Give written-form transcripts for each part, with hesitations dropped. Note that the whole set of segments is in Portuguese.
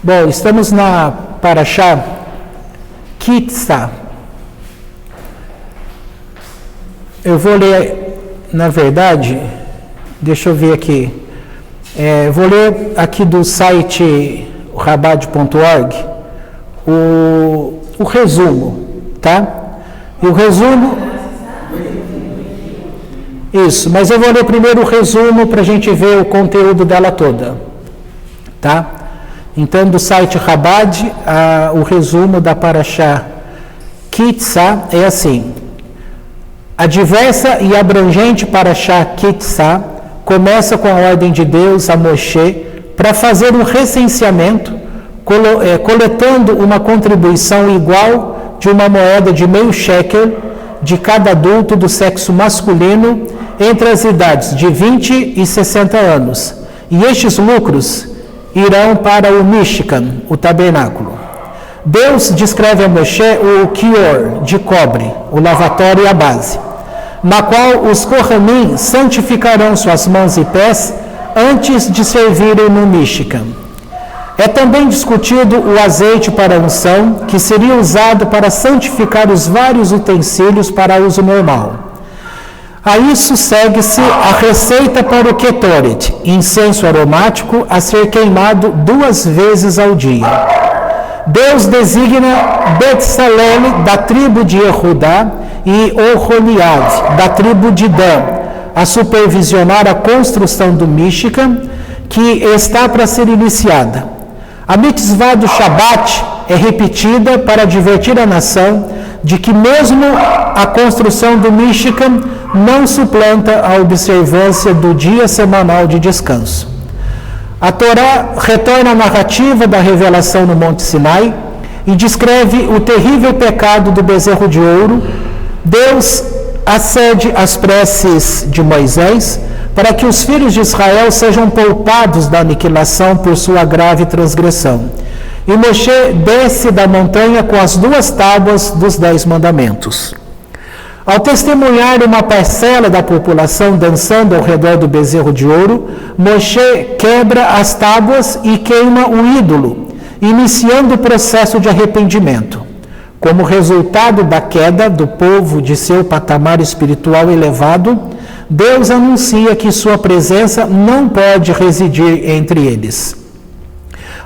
Bom, estamos na Parashá Ki-Sá. Eu vou ler, na verdade, deixa eu ver aqui, vou ler aqui do site rabad.org o resumo, tá? E o resumo... Isso, mas eu vou ler primeiro o resumo para a gente ver o conteúdo dela toda, tá? Então, do site Rabad, o resumo da Parashá Ki-Sá é assim: a diversa e abrangente Parashá Ki-Sá começa com a ordem de Deus a Moshe para fazer um recenseamento, coletando uma contribuição igual de uma moeda de meio shekel de cada adulto do sexo masculino entre as idades de 20 e 60 anos. E estes lucros irão para o Mishkan, o tabernáculo. Deus descreve a Moshe o Kior, de cobre, o lavatório e a base, na qual os Kohanim santificarão suas mãos e pés antes de servirem no Mishkan. É também discutido o azeite para a unção, que seria usado para santificar os vários utensílios para uso normal. A isso segue-se a receita para o Ketoret, incenso aromático a ser queimado 2 vezes ao dia. Deus designa Betsalel, da tribo de Yehudá, e Oholiab, da tribo de Dan, a supervisionar a construção do Mishkan, que está para ser iniciada. A mitzvah do Shabat é repetida para advertir a nação de que mesmo a construção do Mishkan não suplanta a observância do dia semanal de descanso. A Torá retorna à narrativa da revelação no Monte Sinai e descreve o terrível pecado do bezerro de ouro. Deus acede às preces de Moisés para que os filhos de Israel sejam poupados da aniquilação por sua grave transgressão. E Moshe desce da montanha com as 2 tábuas dos 10 mandamentos. Ao testemunhar uma parcela da população dançando ao redor do bezerro de ouro, Moshe quebra as tábuas e queima o ídolo, iniciando o processo de arrependimento. Como resultado da queda do povo de seu patamar espiritual elevado, Deus anuncia que sua presença não pode residir entre eles.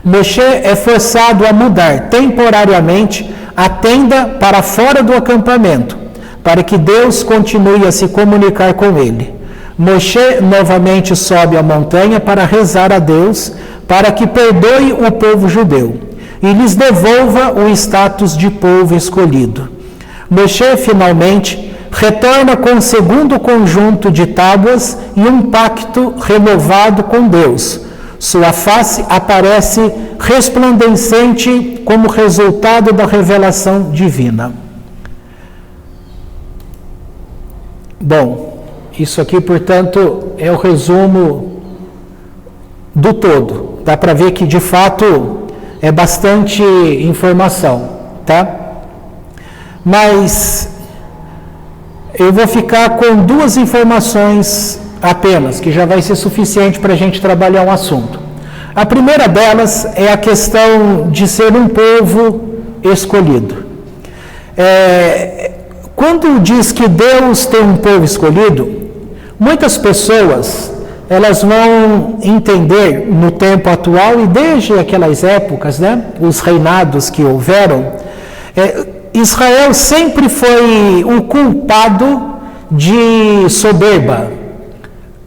Moshe é forçado a mudar temporariamente a tenda para fora do acampamento, para que Deus continue a se comunicar com ele. Moshe novamente sobe a montanha para rezar a Deus, para que perdoe o povo judeu e lhes devolva o status de povo escolhido. Moshe, finalmente, retorna com o segundo conjunto de tábuas e um pacto renovado com Deus. Sua face aparece resplandecente como resultado da revelação divina. Bom, isso aqui, portanto, é o resumo do todo. Dá para ver que, de fato, é bastante informação, tá? Mas eu vou ficar com 2 informações apenas, que já vai ser suficiente para a gente trabalhar um assunto. A primeira delas é a questão de ser um povo escolhido. Quando diz que Deus tem um povo escolhido, muitas pessoas elas vão entender no tempo atual e desde aquelas épocas, né, os reinados que houveram, Israel sempre foi o culpado de soberba.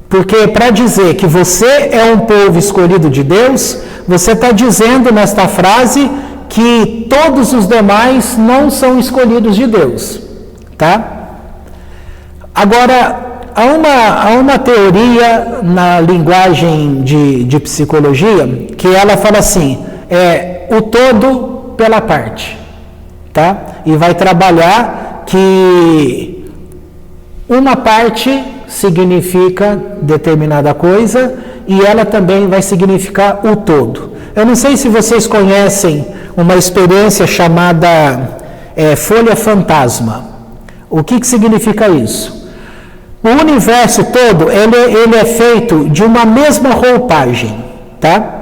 Porque para dizer que você é um povo escolhido de Deus, você está dizendo nesta frase que todos os demais não são escolhidos de Deus. Tá? Agora, há uma teoria na linguagem de psicologia que ela fala assim, o todo pela parte, tá? E vai trabalhar que uma parte significa determinada coisa e ela também vai significar o todo. Eu não sei se vocês conhecem uma experiência chamada folha fantasma. O que significa isso? O universo todo, ele é feito de uma mesma roupagem, tá?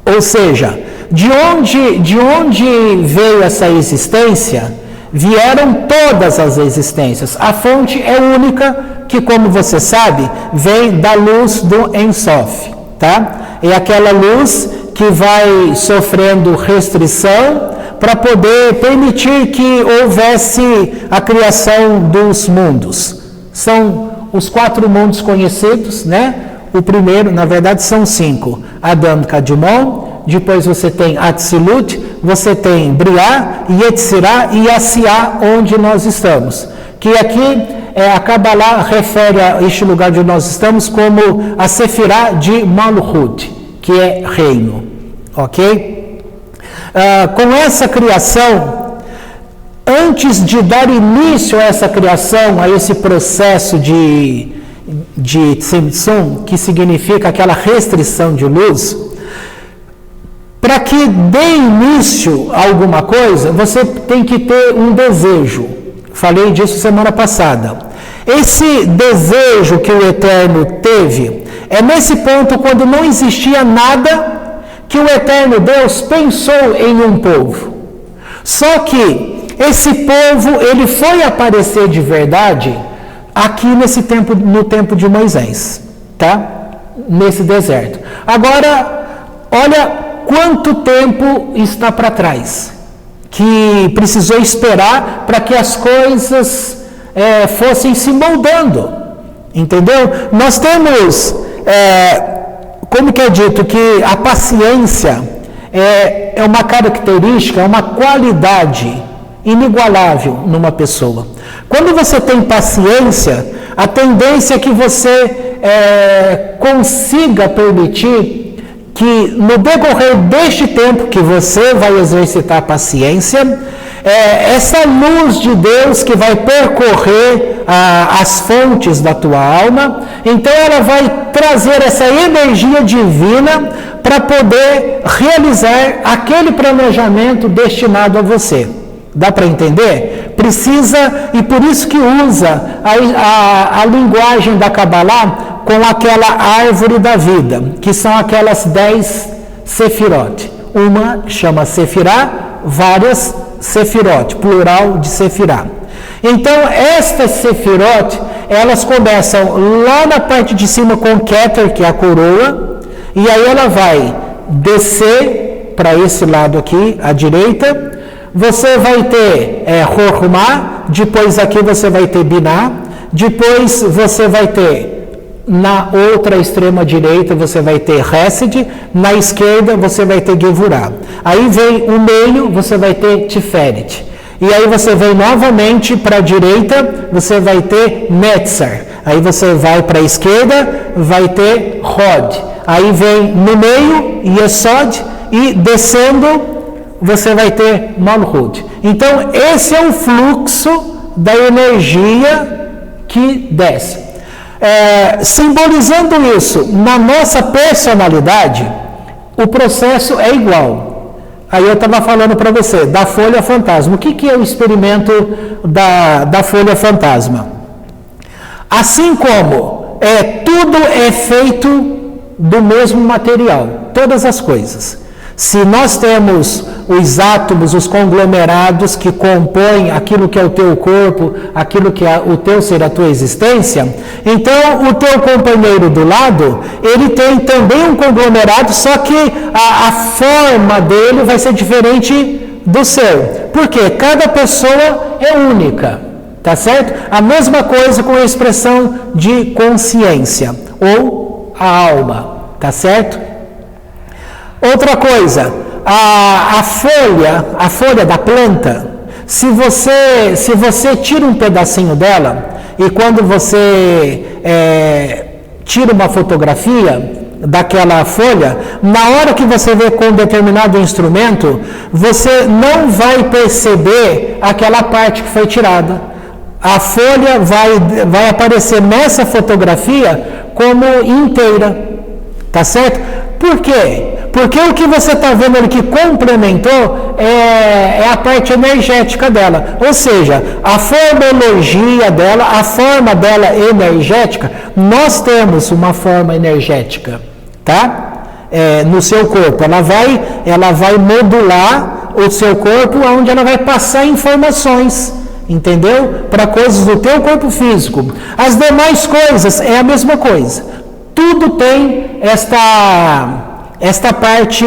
Ou seja, de onde veio essa existência? Vieram todas as existências. A fonte é única, que, como você sabe, vem da luz do Ein Sof, tá? É aquela luz que vai sofrendo restrição para poder permitir que houvesse a criação dos mundos. São os 4 mundos conhecidos, né? O primeiro, na verdade, são 5. Adam Kadmon, depois você tem Atzilut, você tem Briá, Yetzirá e Asiá, onde nós estamos. Que aqui a Kabbalah refere a este lugar onde nós estamos como a Sefirá de Malchut, que é reino. Ok? Com essa criação, antes de dar início a essa criação, a esse processo de Tzimtzum, que significa aquela restrição de luz, para que dê início a alguma coisa, você tem que ter um desejo. Falei disso semana passada. Esse desejo que o Eterno teve, é nesse ponto, quando não existia nada, que o Eterno Deus pensou em um povo. Só que esse povo, ele foi aparecer de verdade aqui no tempo de Moisés, tá? Nesse deserto. Agora, olha quanto tempo está para trás, que precisou esperar para que as coisas fossem se moldando, entendeu? Nós temos, como que é dito, que a paciência é uma característica, é uma qualidade inigualável numa pessoa. Quando você tem paciência, a tendência é que você consiga permitir que no decorrer deste tempo que você vai exercitar a paciência, essa luz de Deus que vai percorrer as fontes da tua alma, então ela vai trazer essa energia divina para poder realizar aquele planejamento destinado a você. Dá para entender? Precisa, e por isso que usa a linguagem da Kabbalah com aquela árvore da vida, que são aquelas 10 sefirot. Uma chama sefirá, várias sefirot, plural de sefirá. Então, estas sefirot, elas começam lá na parte de cima com Keter, que é a coroa, e aí ela vai descer para esse lado aqui, à direita. Você vai ter Chokhmah, depois aqui você vai ter Binah, depois você vai ter, na outra extrema direita, você vai ter Hesed, na esquerda você vai ter Gevurah. Aí vem o meio, você vai ter Tiferet. E aí você vem novamente para a direita, você vai ter Netzar. Aí você vai para a esquerda, vai ter Hod. Aí vem no meio, Yesod, e descendo, você vai ter Malchut. Então, esse é o fluxo da energia que desce. Simbolizando isso, na nossa personalidade, o processo é igual. Aí eu estava falando para você, da folha fantasma. O que é o experimento da folha fantasma? Assim como tudo é feito do mesmo material, todas as coisas. Se nós temos os átomos, os conglomerados que compõem aquilo que é o teu corpo, aquilo que é o teu ser, a tua existência, então o teu companheiro do lado, ele tem também um conglomerado, só que a forma dele vai ser diferente do seu. Por quê? Cada pessoa é única, tá certo? A mesma coisa com a expressão de consciência, ou a alma, tá certo? Outra coisa, a folha da planta, se você tira um pedacinho dela, e quando você tira uma fotografia daquela folha, na hora que você vê com um determinado instrumento, você não vai perceber aquela parte que foi tirada. A folha vai aparecer nessa fotografia como inteira, tá certo? Por quê? Porque o que você está vendo ali que complementou é a parte energética dela. Ou seja, a formologia dela, a forma dela energética, nós temos uma forma energética, tá? no seu corpo. Ela vai modular o seu corpo, onde ela vai passar informações, entendeu? Para coisas do teu corpo físico. As demais coisas é a mesma coisa. Tudo tem esta parte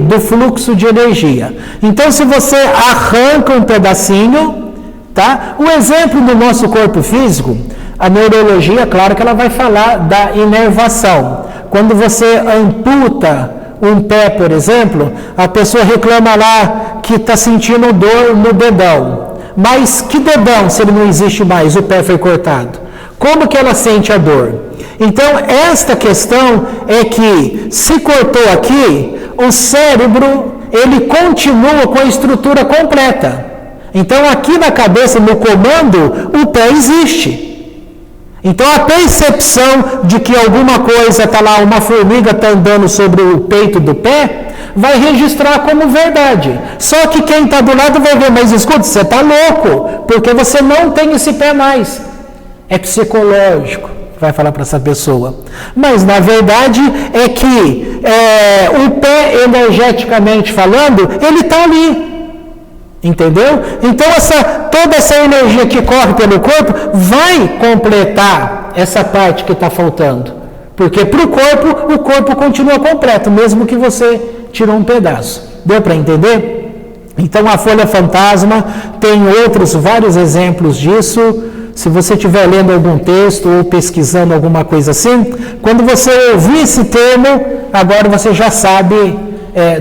do fluxo de energia. Então, se você arranca um pedacinho, tá? O exemplo do nosso corpo físico, a neurologia, claro que ela vai falar da inervação. Quando você amputa um pé, por exemplo, a pessoa reclama lá que está sentindo dor no dedão. Mas que dedão, se ele não existe mais, o pé foi cortado? Como que ela sente a dor? Então, esta questão é que, se cortou aqui, o cérebro, ele continua com a estrutura completa. Então, aqui na cabeça, no comando, o pé existe. Então, a percepção de que alguma coisa está lá, uma formiga está andando sobre o peito do pé, vai registrar como verdade. Só que quem está do lado vai ver, mas escuta, você está louco, porque você não tem esse pé mais. É psicológico, vai falar para essa pessoa. Mas, na verdade, é que o pé, energeticamente falando, ele está ali. Entendeu? Então, toda essa energia que corre pelo corpo vai completar essa parte que está faltando. Porque para o corpo continua completo, mesmo que você tirou um pedaço. Deu para entender? Então, a folha fantasma tem vários exemplos disso. Se você estiver lendo algum texto ou pesquisando alguma coisa assim, quando você ouvir esse termo, agora você já sabe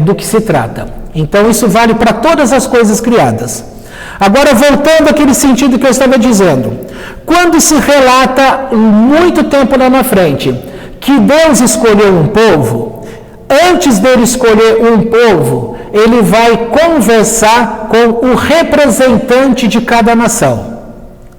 do que se trata. Então, isso vale para todas as coisas criadas. Agora, voltando àquele sentido que eu estava dizendo. Quando se relata, muito tempo lá na frente, que Deus escolheu um povo, antes dele escolher um povo, ele vai conversar com o representante de cada nação.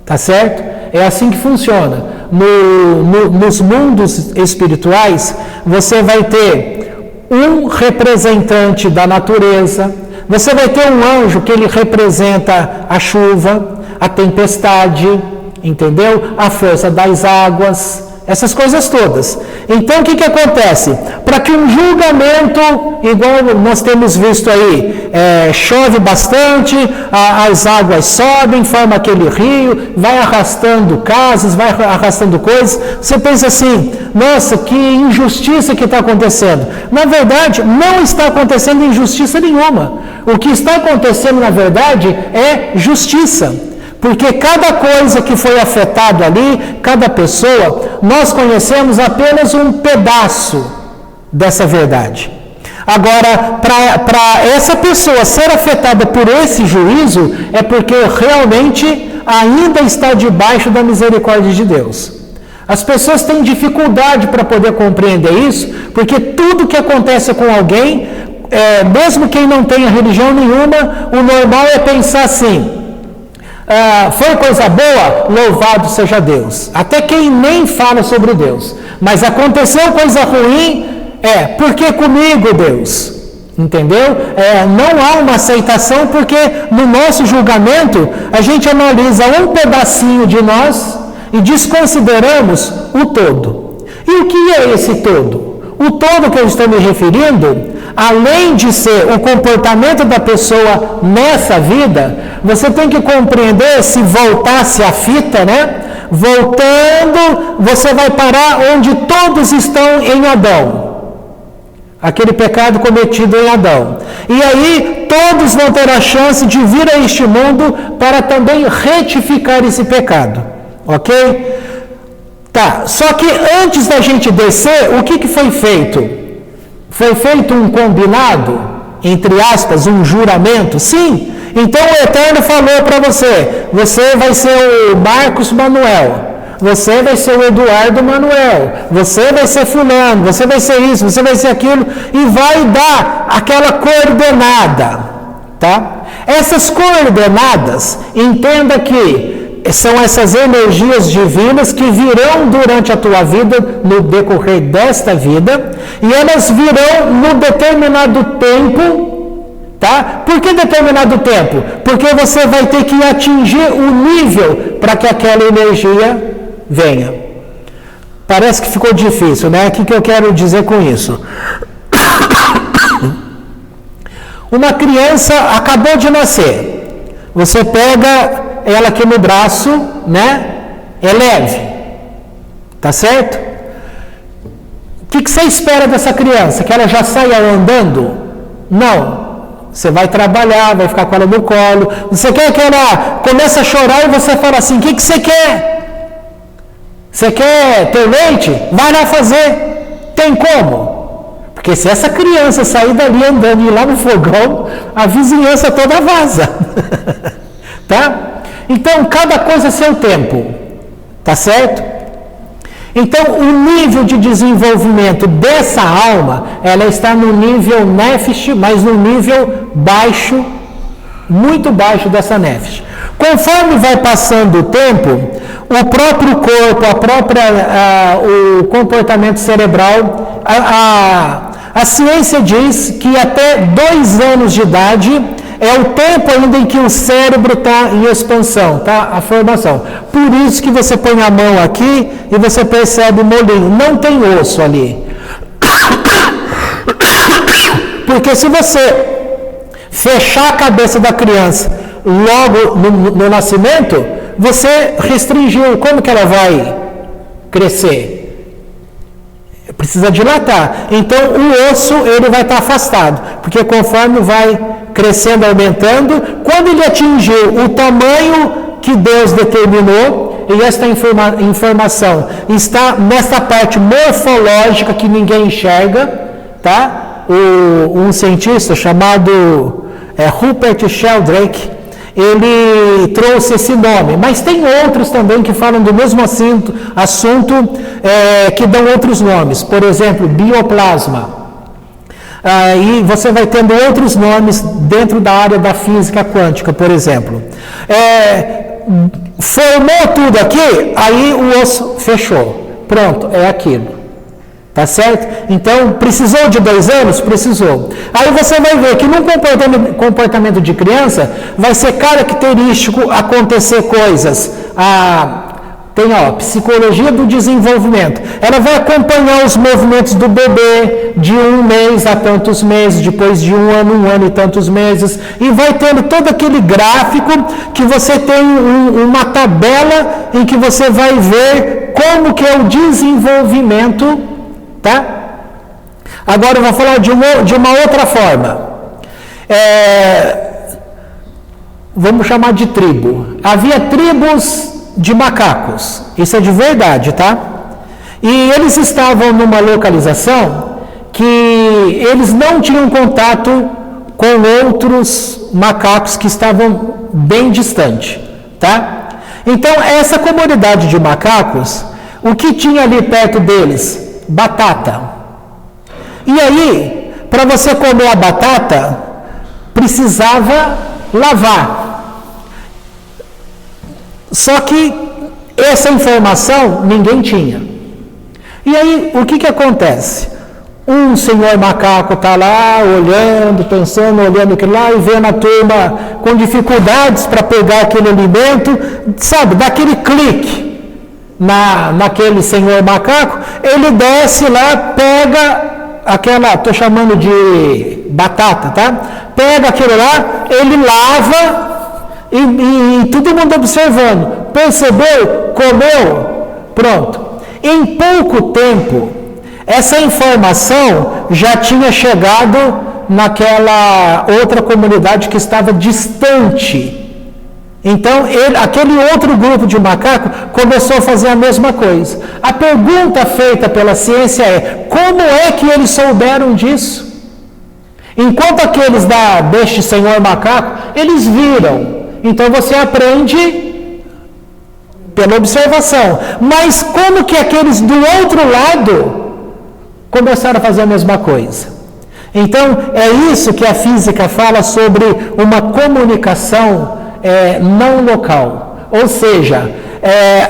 Tá certo? É assim que funciona. Nos mundos espirituais, você vai ter um representante da natureza, você vai ter um anjo que ele representa a chuva, a tempestade, entendeu? A força das águas, essas coisas todas. Então, o que acontece? Para que um julgamento, igual nós temos visto aí, chove bastante, as águas sobem, forma aquele rio, vai arrastando casas, vai arrastando coisas. Você pensa assim, nossa, que injustiça que está acontecendo. Na verdade, não está acontecendo injustiça nenhuma. O que está acontecendo, na verdade, é justiça. Porque cada coisa que foi afetada ali, cada pessoa, nós conhecemos apenas um pedaço dessa verdade. Agora, para essa pessoa ser afetada por esse juízo, é porque realmente ainda está debaixo da misericórdia de Deus. As pessoas têm dificuldade para poder compreender isso, porque tudo que acontece com alguém, mesmo quem não tenha religião nenhuma, o normal é pensar assim, foi coisa boa, louvado seja Deus. Até quem nem fala sobre Deus. Mas aconteceu coisa ruim, porque comigo, Deus. Entendeu? Não há uma aceitação, porque no nosso julgamento a gente analisa um pedacinho de nós e desconsideramos o todo. E o que é esse todo? O todo que eu estou me referindo, além de ser o comportamento da pessoa nessa vida, você tem que compreender, se voltasse a fita, né? Voltando, você vai parar onde todos estão em Adão. Aquele pecado cometido em Adão. E aí, todos vão ter a chance de vir a este mundo para também retificar esse pecado. Ok? Tá, só que antes da gente descer, o que foi feito? Foi feito um combinado, entre aspas, um juramento? Sim. Então o Eterno falou para você, você vai ser o Marcos Manuel, você vai ser o Eduardo Manuel, você vai ser fulano, você vai ser isso, você vai ser aquilo, e vai dar aquela coordenada, tá? Essas coordenadas, entenda que são essas energias divinas que virão durante a tua vida, no decorrer desta vida, e elas virão no determinado tempo, tá? Por que determinado tempo? Porque você vai ter que atingir o nível para que aquela energia venha. Parece que ficou difícil, né? O que eu quero dizer com isso? Uma criança acabou de nascer, você pega ela aqui no braço, né? É leve, tá certo? O que você espera dessa criança? Que ela já saia andando? Não. Você vai trabalhar, vai ficar com ela no colo. Você quer que ela comece a chorar e você fala assim: o que você quer? Você quer ter leite? Vai lá fazer. Tem como? Porque se essa criança sair dali andando e ir lá no fogão, a vizinhança toda vaza. Tá? Então, cada coisa é seu tempo. Tá certo? Então, o nível de desenvolvimento dessa alma, ela está no nível nefesh, mas no nível baixo, muito baixo dessa nefesh. Conforme vai passando o tempo, o próprio corpo, o comportamento cerebral, a ciência diz que até 2 anos de idade é o tempo ainda em que o cérebro está em expansão, tá? A formação. Por isso que você põe a mão aqui e você percebe o molinho. Não tem osso ali. Porque se você fechar a cabeça da criança logo no nascimento, você restringiu. Como que ela vai crescer? Precisa dilatar. Então, o osso ele vai estar afastado. Porque conforme vai crescendo, aumentando, quando ele atingir o tamanho que Deus determinou, e esta informação está nessa parte morfológica que ninguém enxerga, tá? Um cientista chamado Rupert Sheldrake, ele trouxe esse nome, mas tem outros também que falam do mesmo assunto que dão outros nomes, por exemplo, bioplasma. E você vai tendo outros nomes dentro da área da física quântica, por exemplo. Formou tudo aqui, aí o osso fechou. Pronto, é aquilo. Tá certo? Então, precisou de 2 anos? Precisou. Aí você vai ver que no comportamento de criança vai ser característico acontecer coisas. Tem a psicologia do desenvolvimento. Ela vai acompanhar os movimentos do bebê de 1 mês a tantos meses, depois de 1 ano e tantos meses, e vai tendo todo aquele gráfico que você tem uma tabela em que você vai ver como que é o desenvolvimento, tá? Agora eu vou falar de uma outra forma. Vamos chamar de tribo. Havia tribos de macacos, isso é de verdade, tá? E eles estavam numa localização que eles não tinham contato com outros macacos que estavam bem distante, tá? Então, essa comunidade de macacos, o que tinha ali perto deles? Batata. E aí, para você comer a batata, precisava lavar. Só que essa informação ninguém tinha. E aí, o que acontece? Um senhor macaco está lá, olhando, pensando, olhando aquilo lá, e vendo a turma com dificuldades para pegar aquele alimento, sabe, dá aquele clique naquele senhor macaco, ele desce lá, pega aquela, estou chamando de batata, tá? Pega aquilo lá, ele lava, e todo mundo observando, percebeu, comeu, pronto. Em pouco tempo, essa informação já tinha chegado naquela outra comunidade que estava distante. Então, aquele outro grupo de macaco começou a fazer a mesma coisa. A pergunta feita pela ciência é: como é que eles souberam disso? Enquanto aqueles deste senhor macaco, eles viram. Então você aprende pela observação. Mas como que aqueles do outro lado começaram a fazer a mesma coisa? Então é isso que a física fala sobre uma comunicação não local. Ou seja,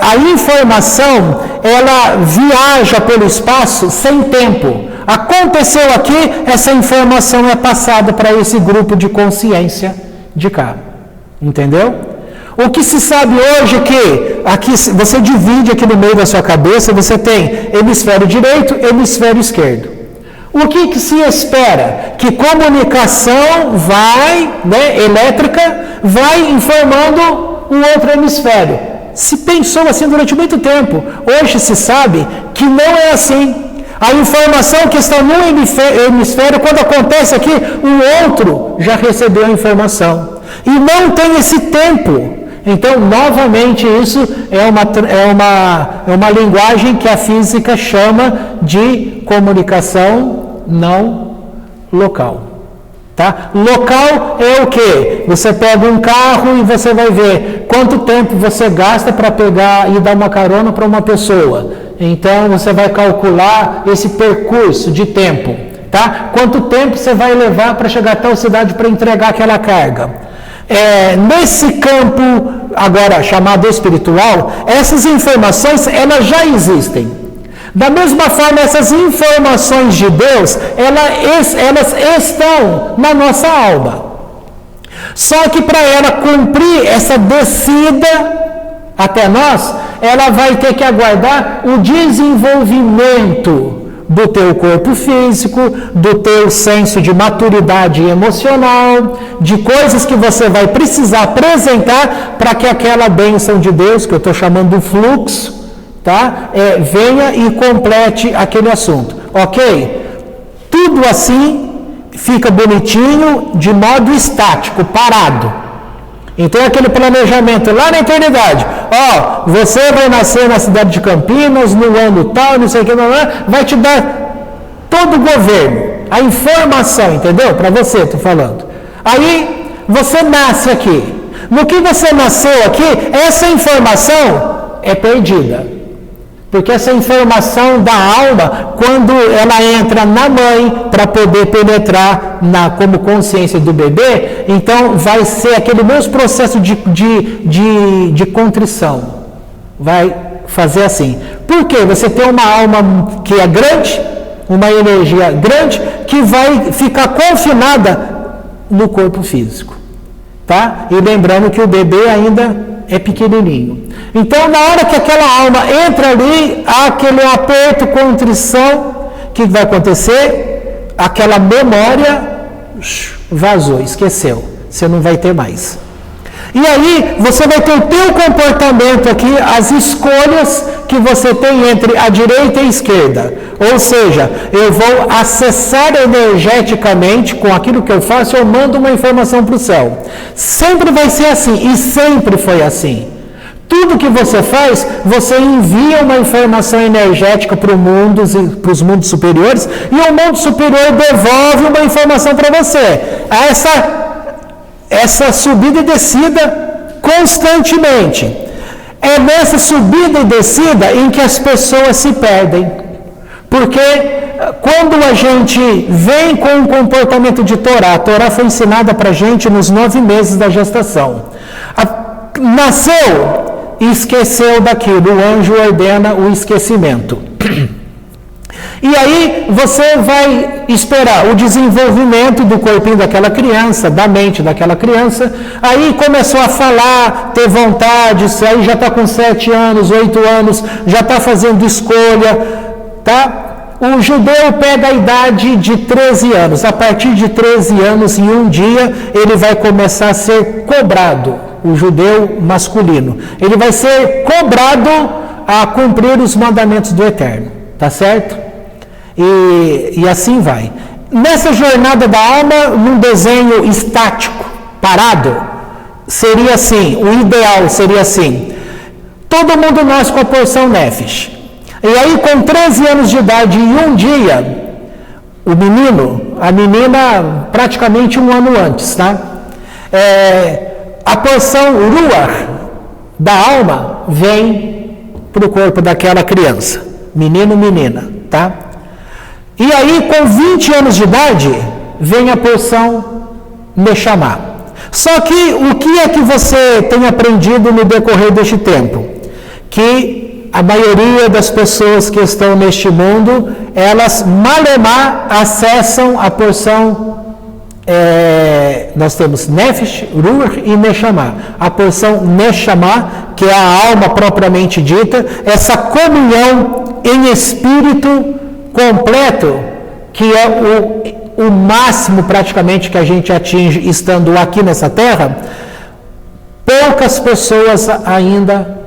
a informação ela viaja pelo espaço sem tempo. Aconteceu aqui, essa informação é passada para esse grupo de consciência de cá. Entendeu? O que se sabe hoje é que aqui você divide aqui no meio da sua cabeça, você tem hemisfério direito e hemisfério esquerdo. O que se espera? Que comunicação elétrica vai informando o outro hemisfério. Se pensou assim durante muito tempo. Hoje se sabe que não é assim. A informação que está no hemisfério, quando acontece aqui, o outro já recebeu a informação. E não tem esse tempo. Então, novamente, isso é uma linguagem que a física chama de comunicação não local. Tá? Local é o quê? Você pega um carro e você vai ver quanto tempo você gasta para pegar e dar uma carona para uma pessoa. Então, você vai calcular esse percurso de tempo. Tá? Quanto tempo você vai levar para chegar até a cidade para entregar aquela carga. Nesse campo, agora chamado espiritual, essas informações, elas já existem. Da mesma forma, essas informações de Deus, elas estão na nossa alma. Só que para ela cumprir essa descida até nós, ela vai ter que aguardar o desenvolvimento do teu corpo físico, do teu senso de maturidade emocional, de coisas que você vai precisar apresentar para que aquela bênção de Deus, que eu estou chamando de fluxo, tá? Venha e complete aquele assunto, ok? Tudo assim fica bonitinho, de modo estático, parado. Então aquele planejamento lá na eternidade, você vai nascer na cidade de Campinas, no ano tal, não sei o que, vai te dar todo o governo, a informação, entendeu? Para você, estou falando. Aí você nasce aqui. No que você nasceu aqui, essa informação é perdida. Porque essa informação da alma, quando ela entra na mãe para poder penetrar como consciência do bebê, então vai ser aquele mesmo processo de contrição. Vai fazer assim. Por quê? Você tem uma alma que é grande, uma energia grande, que vai ficar confinada no corpo físico. Tá? E lembrando que o bebê ainda é pequenininho. Então, na hora que aquela alma entra ali, há aquele aperto, contrição, o que vai acontecer? Aquela memória vazou, esqueceu. Você não vai ter mais. E aí, você vai ter o teu comportamento aqui, as escolhas que você tem entre a direita e a esquerda. Ou seja, eu vou acessar energeticamente com aquilo que eu faço, eu mando uma informação para o céu. Sempre vai ser assim, e sempre foi assim. Tudo que você faz, você envia uma informação energética para os mundos superiores, e o mundo superior devolve uma informação para você. Essa subida e descida constantemente. É nessa subida e descida em que as pessoas se perdem. Porque quando a gente vem com um comportamento de Torá, a Torá foi ensinada para a gente nos 9 meses da gestação. Nasceu e esqueceu daquilo, o anjo ordena o esquecimento. E aí você vai esperar o desenvolvimento do corpinho daquela criança, da mente daquela criança. Aí começou a falar, ter vontade, aí já está com 7 anos, 8 anos, já está fazendo escolha, tá? O judeu pega a idade de 13 anos. A partir de 13 anos, em um dia, ele vai começar a ser cobrado, o judeu masculino. Ele vai ser cobrado a cumprir os mandamentos do Eterno, tá certo? E assim vai. Nessa jornada da alma, num desenho estático, parado, seria assim, o ideal seria assim: todo mundo nasce com a porção nefesh. E aí, com 13 anos de idade, em um dia, o menino, a menina, praticamente um ano antes, tá? A porção ruach da alma vem para o corpo daquela criança, menino, menina, tá? E aí, com 20 anos de idade, vem a porção Neshama. Só que o que é que você tem aprendido no decorrer deste tempo? Que a maioria das pessoas que estão neste mundo, elas malemar acessam a porção, nós temos Nefesh, Ruach e Neshama. A porção Neshama, que é a alma propriamente dita, essa comunhão em espírito completo que é o máximo praticamente que a gente atinge estando aqui nessa terra, poucas pessoas ainda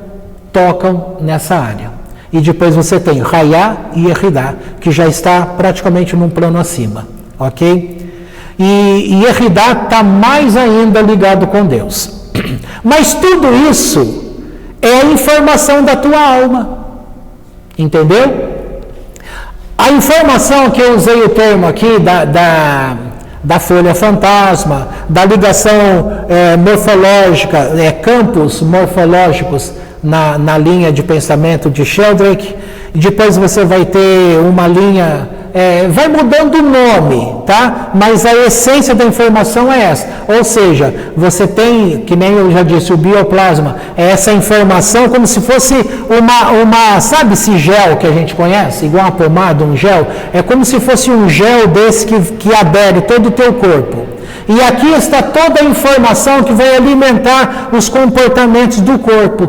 tocam nessa área. E depois você tem Rayá e Yehidá, que já está praticamente num plano acima, ok? E Yehidá está mais ainda ligado com Deus. Mas tudo isso é a informação da tua alma, entendeu? A informação que eu usei o termo aqui da folha fantasma, da ligação morfológica, campos morfológicos na linha de pensamento de Sheldrake, e depois você vai ter uma linha, vai mudando o nome, tá? Mas a essência da informação é essa, ou seja, você tem, que nem eu já disse, o bioplasma, é essa informação como se fosse sabe esse gel que a gente conhece, igual uma pomada, um gel, é como se fosse um gel desse que adere todo o teu corpo. E aqui está toda a informação que vai alimentar os comportamentos do corpo,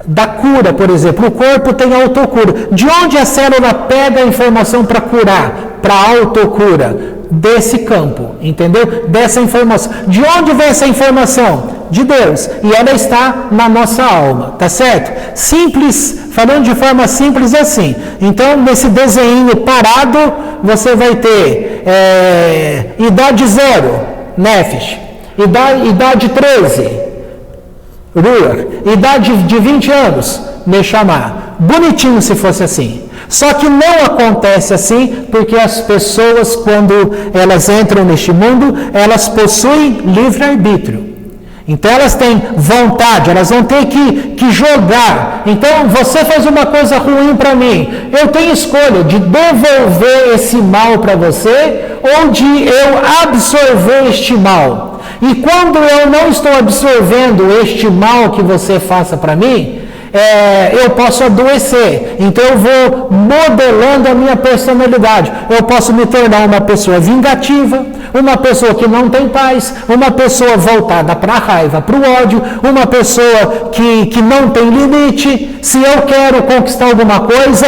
da cura, por exemplo. O corpo tem autocura. De onde a célula pega a informação para curar, para autocura? Desse campo, entendeu? Dessa informação. De onde vem essa informação? De Deus. E ela está na nossa alma, tá certo? Simples, falando de forma simples assim. Então, nesse desenho parado, você vai ter idade 0, Nefesh. Idade 13, Ruach. Idade de 20 anos, Neshama. Bonitinho se fosse assim. Só que não acontece assim, porque as pessoas, quando elas entram neste mundo, elas possuem livre-arbítrio. Então elas têm vontade, elas vão ter que jogar. Então você faz uma coisa ruim para mim, eu tenho escolha de devolver esse mal para você ou de eu absorver este mal. E quando eu não estou absorvendo este mal que você faça para mim, eu posso adoecer. Então eu vou modelando a minha personalidade. Eu posso me tornar uma pessoa vingativa, uma pessoa que não tem paz, uma pessoa voltada para a raiva, para o ódio, uma pessoa que não tem limite. Se eu quero conquistar alguma coisa,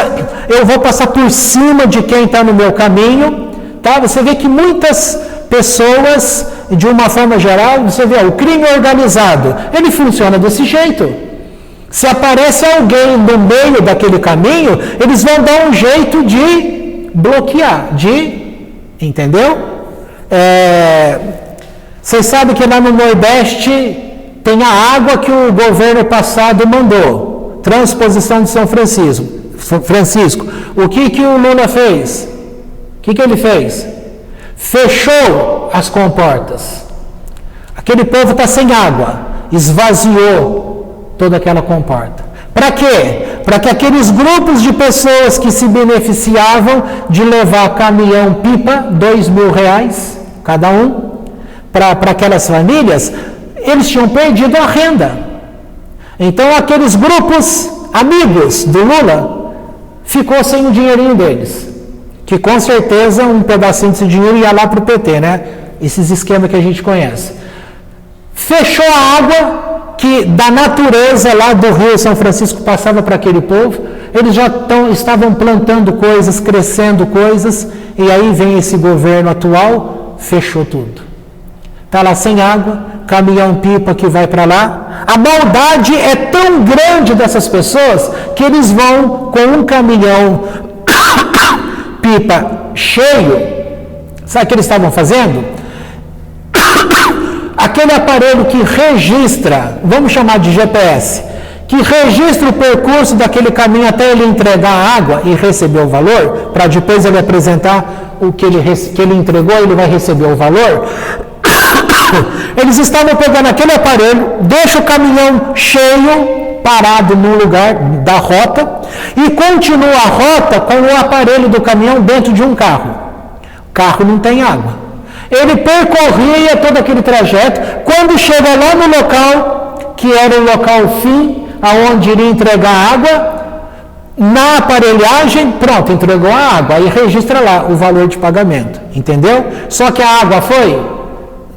eu vou passar por cima de quem está no meu caminho. Tá? Você vê que muitas pessoas, de uma forma geral, você vê o crime organizado, ele funciona desse jeito. Se aparece alguém no meio daquele caminho, eles vão dar um jeito de bloquear, entendeu? Vocês sabem que lá no Nordeste tem a água que o governo passado mandou, transposição de São Francisco. O que o Lula fez? O que ele fez? Fechou as comportas. Aquele povo está sem água, esvaziou toda aquela comporta. Para quê? Para que aqueles grupos de pessoas que se beneficiavam de levar caminhão-pipa, R$2.000 cada um, para aquelas famílias, eles tinham perdido a renda. Então aqueles grupos amigos do Lula ficou sem o dinheirinho deles, que com certeza um pedacinho desse dinheiro ia lá para o PT, né? Esses esquemas que a gente conhece. Fechou a água que da natureza lá do Rio São Francisco passava para aquele povo, eles já estavam plantando coisas, crescendo coisas, e aí vem esse governo atual, fechou tudo. Está lá sem água, caminhão-pipa que vai para lá. A maldade é tão grande dessas pessoas que eles vão com um caminhão-pipa cheio. Sabe o que eles estavam fazendo? Aquele aparelho que registra, vamos chamar de GPS, que registra o percurso daquele caminho até ele entregar a água e receber o valor, para depois ele apresentar o que ele entregou, ele vai receber o valor. Eles estavam pegando aquele aparelho, deixa o caminhão cheio, parado no lugar da rota, e continua a rota com o aparelho do caminhão dentro de um carro. O carro não tem água. Ele percorria todo aquele trajeto, quando chega lá no local, que era o local fim, aonde iria entregar a água, na aparelhagem, pronto, entregou a água, aí registra lá o valor de pagamento, entendeu? Só que a água foi?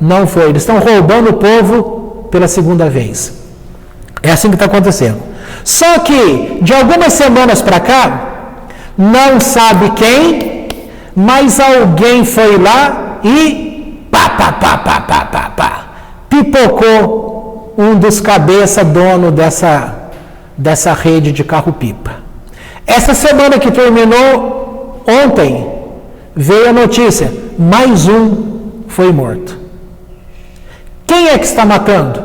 Não foi, eles estão roubando o povo pela segunda vez. É assim que está acontecendo. Só que, de algumas semanas para cá, não sabe quem, mas alguém foi lá e pipocou um dos cabeça dono dessa rede de carro-pipa. Essa semana que terminou, ontem, veio a notícia, mais um foi morto. Quem é que está matando?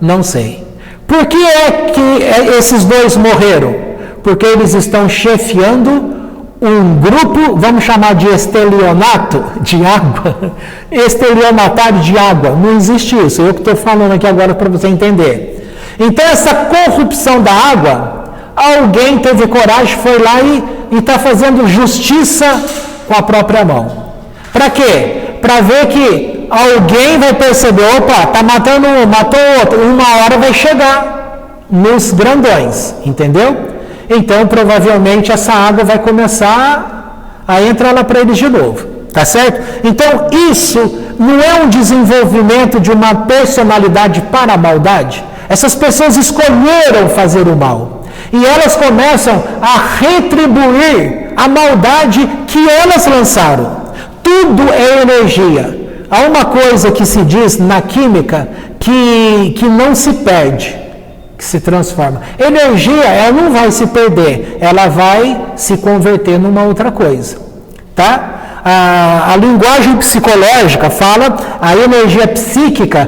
Não sei. Por que é que esses dois morreram? Porque eles estão chefiando um grupo, vamos chamar de estelionato de água, estelionatário de água. Não existe isso, eu que estou falando aqui agora para você entender. Então essa corrupção da água, alguém teve coragem, foi lá e está fazendo justiça com a própria mão. Para quê? Para ver que alguém vai perceber, opa, está matando um, matou outro, uma hora vai chegar nos grandões, entendeu? Então, provavelmente, essa água vai começar a entrar lá para eles de novo, tá certo? Então, isso não é um desenvolvimento de uma personalidade para a maldade. Essas pessoas escolheram fazer o mal. E elas começam a retribuir a maldade que elas lançaram. Tudo é energia. Há uma coisa que se diz na química que não se perde, que se transforma. Energia, ela não vai se perder, ela vai se converter numa outra coisa, tá? A linguagem psicológica fala, a energia psíquica,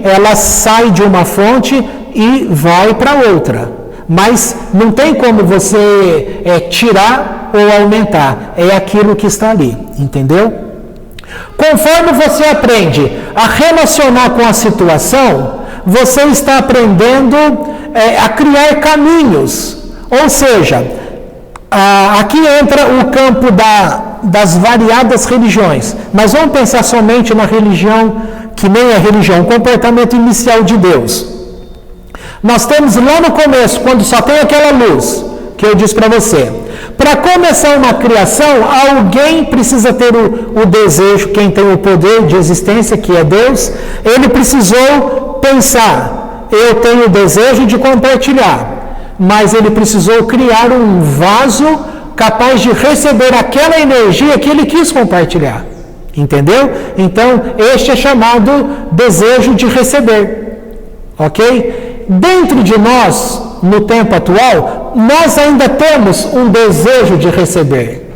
ela sai de uma fonte e vai para outra. Mas não tem como você tirar ou aumentar, é aquilo que está ali, entendeu? Conforme você aprende a relacionar com a situação, você está aprendendo a criar caminhos. Ou seja, aqui entra o campo das variadas religiões. Mas vamos pensar somente na religião, que nem é religião, o comportamento inicial de Deus. Nós temos lá no começo, quando só tem aquela luz, que eu disse para você. Para começar uma criação, alguém precisa ter o desejo, quem tem o poder de existência, que é Deus, ele precisou pensar, eu tenho o desejo de compartilhar, mas ele precisou criar um vaso capaz de receber aquela energia que ele quis compartilhar, entendeu? Então, este é chamado desejo de receber, ok? Dentro de nós, no tempo atual, nós ainda temos um desejo de receber.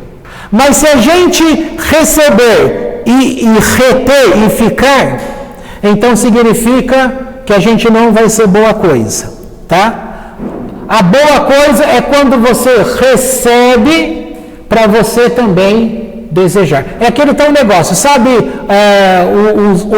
Mas se a gente receber e reter e ficar, então significa que a gente não vai ser boa coisa, tá? A boa coisa é quando você recebe para você também desejar. É aquele tal negócio, sabe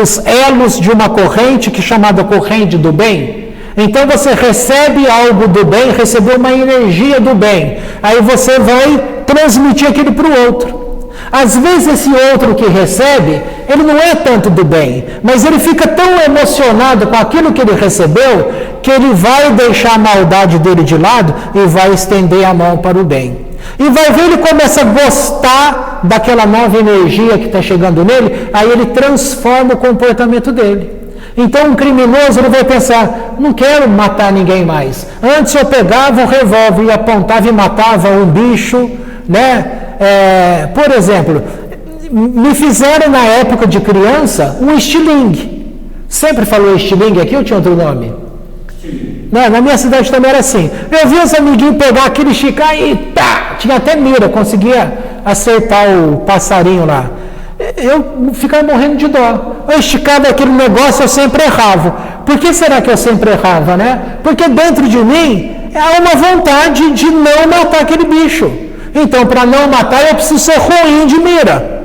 os elos de uma corrente que é chamada corrente do bem? Então você recebe algo do bem, recebeu uma energia do bem, aí você vai transmitir aquilo para o outro. Às vezes esse outro que recebe, ele não é tanto do bem, mas ele fica tão emocionado com aquilo que ele recebeu, que ele vai deixar a maldade dele de lado e vai estender a mão para o bem. E vai ver, ele começa a gostar daquela nova energia que está chegando nele, aí ele transforma o comportamento dele. Então um criminoso, ele vai pensar, não quero matar ninguém mais. Antes eu pegava o revólver e apontava e matava um bicho, né? Por exemplo, me fizeram na época de criança um estilingue. Sempre falou estilingue aqui ou tinha outro nome? Não, na minha cidade também era assim. Eu vi os amiguinhos pegar aquele esticar e tá, tinha até mira, conseguia acertar o passarinho lá. Eu ficava morrendo de dó. Eu esticava aquele negócio, eu sempre errava. Por que será que eu sempre errava, né? Porque dentro de mim há uma vontade de não matar aquele bicho. Então, para não matar, eu preciso ser ruim de mira.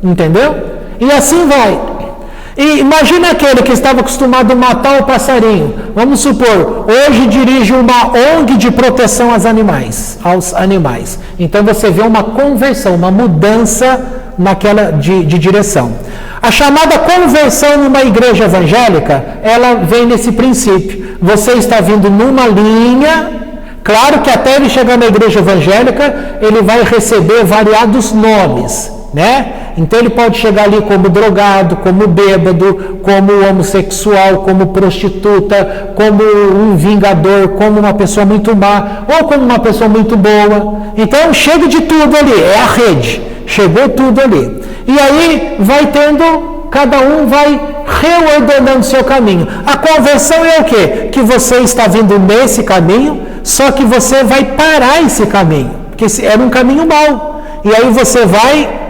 Entendeu? E assim vai. E imagina aquele que estava acostumado a matar o passarinho. Vamos supor, hoje dirige uma ONG de proteção aos animais. Então você vê uma conversão, uma mudança naquela de direção. A chamada conversão numa igreja evangélica, ela vem nesse princípio. Você está vindo numa linha, claro que até ele chegar na igreja evangélica, ele vai receber variados nomes, né? Então ele pode chegar ali como drogado, como bêbado, como homossexual, como prostituta, como um vingador, como uma pessoa muito má, ou como uma pessoa muito boa. Então chega de tudo ali, é a rede, chegou tudo ali. E aí vai tendo, cada um vai reordenando seu caminho. A conversão é o quê? Que você está vindo nesse caminho, só que você vai parar esse caminho, porque era um caminho mau. E aí você vai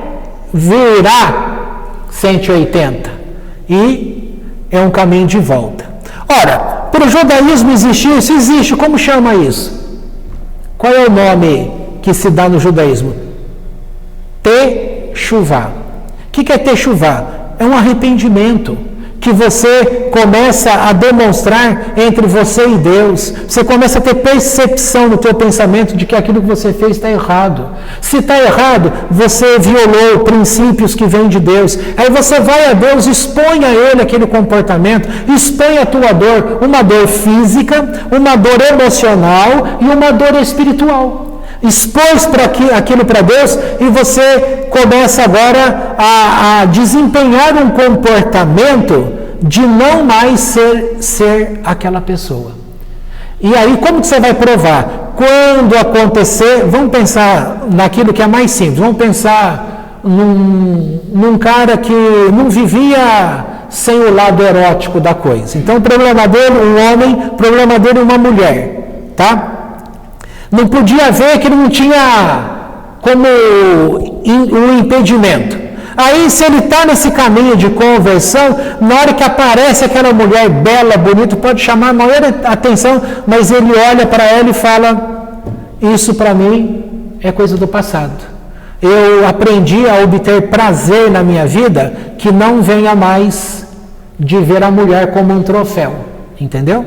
virar 180 e é um caminho de volta. Ora, para o judaísmo existir, isso existe, como chama isso? Qual é o nome que se dá no judaísmo? Teshuvá. O que é Teshuvá? É um arrependimento que você começa a demonstrar entre você e Deus. Você começa a ter percepção no teu pensamento de que aquilo que você fez está errado. Se está errado, você violou princípios que vêm de Deus. Aí você vai a Deus, expõe a Ele aquele comportamento, expõe a tua dor, uma dor física, uma dor emocional e uma dor espiritual. Expôs aquilo para Deus e você começa agora a desempenhar um comportamento de não mais ser aquela pessoa. E aí como que você vai provar? Quando acontecer, vamos pensar naquilo que é mais simples, vamos pensar num cara que não vivia sem o lado erótico da coisa. Então o problema dele, um homem, o problema dele é uma mulher, tá? Não podia ver que ele não tinha como um impedimento. Aí, se ele está nesse caminho de conversão, na hora que aparece aquela mulher bela, bonita, pode chamar a maior atenção, mas ele olha para ela e fala: isso para mim é coisa do passado. Eu aprendi a obter prazer na minha vida que não venha mais de ver a mulher como um troféu. Entendeu?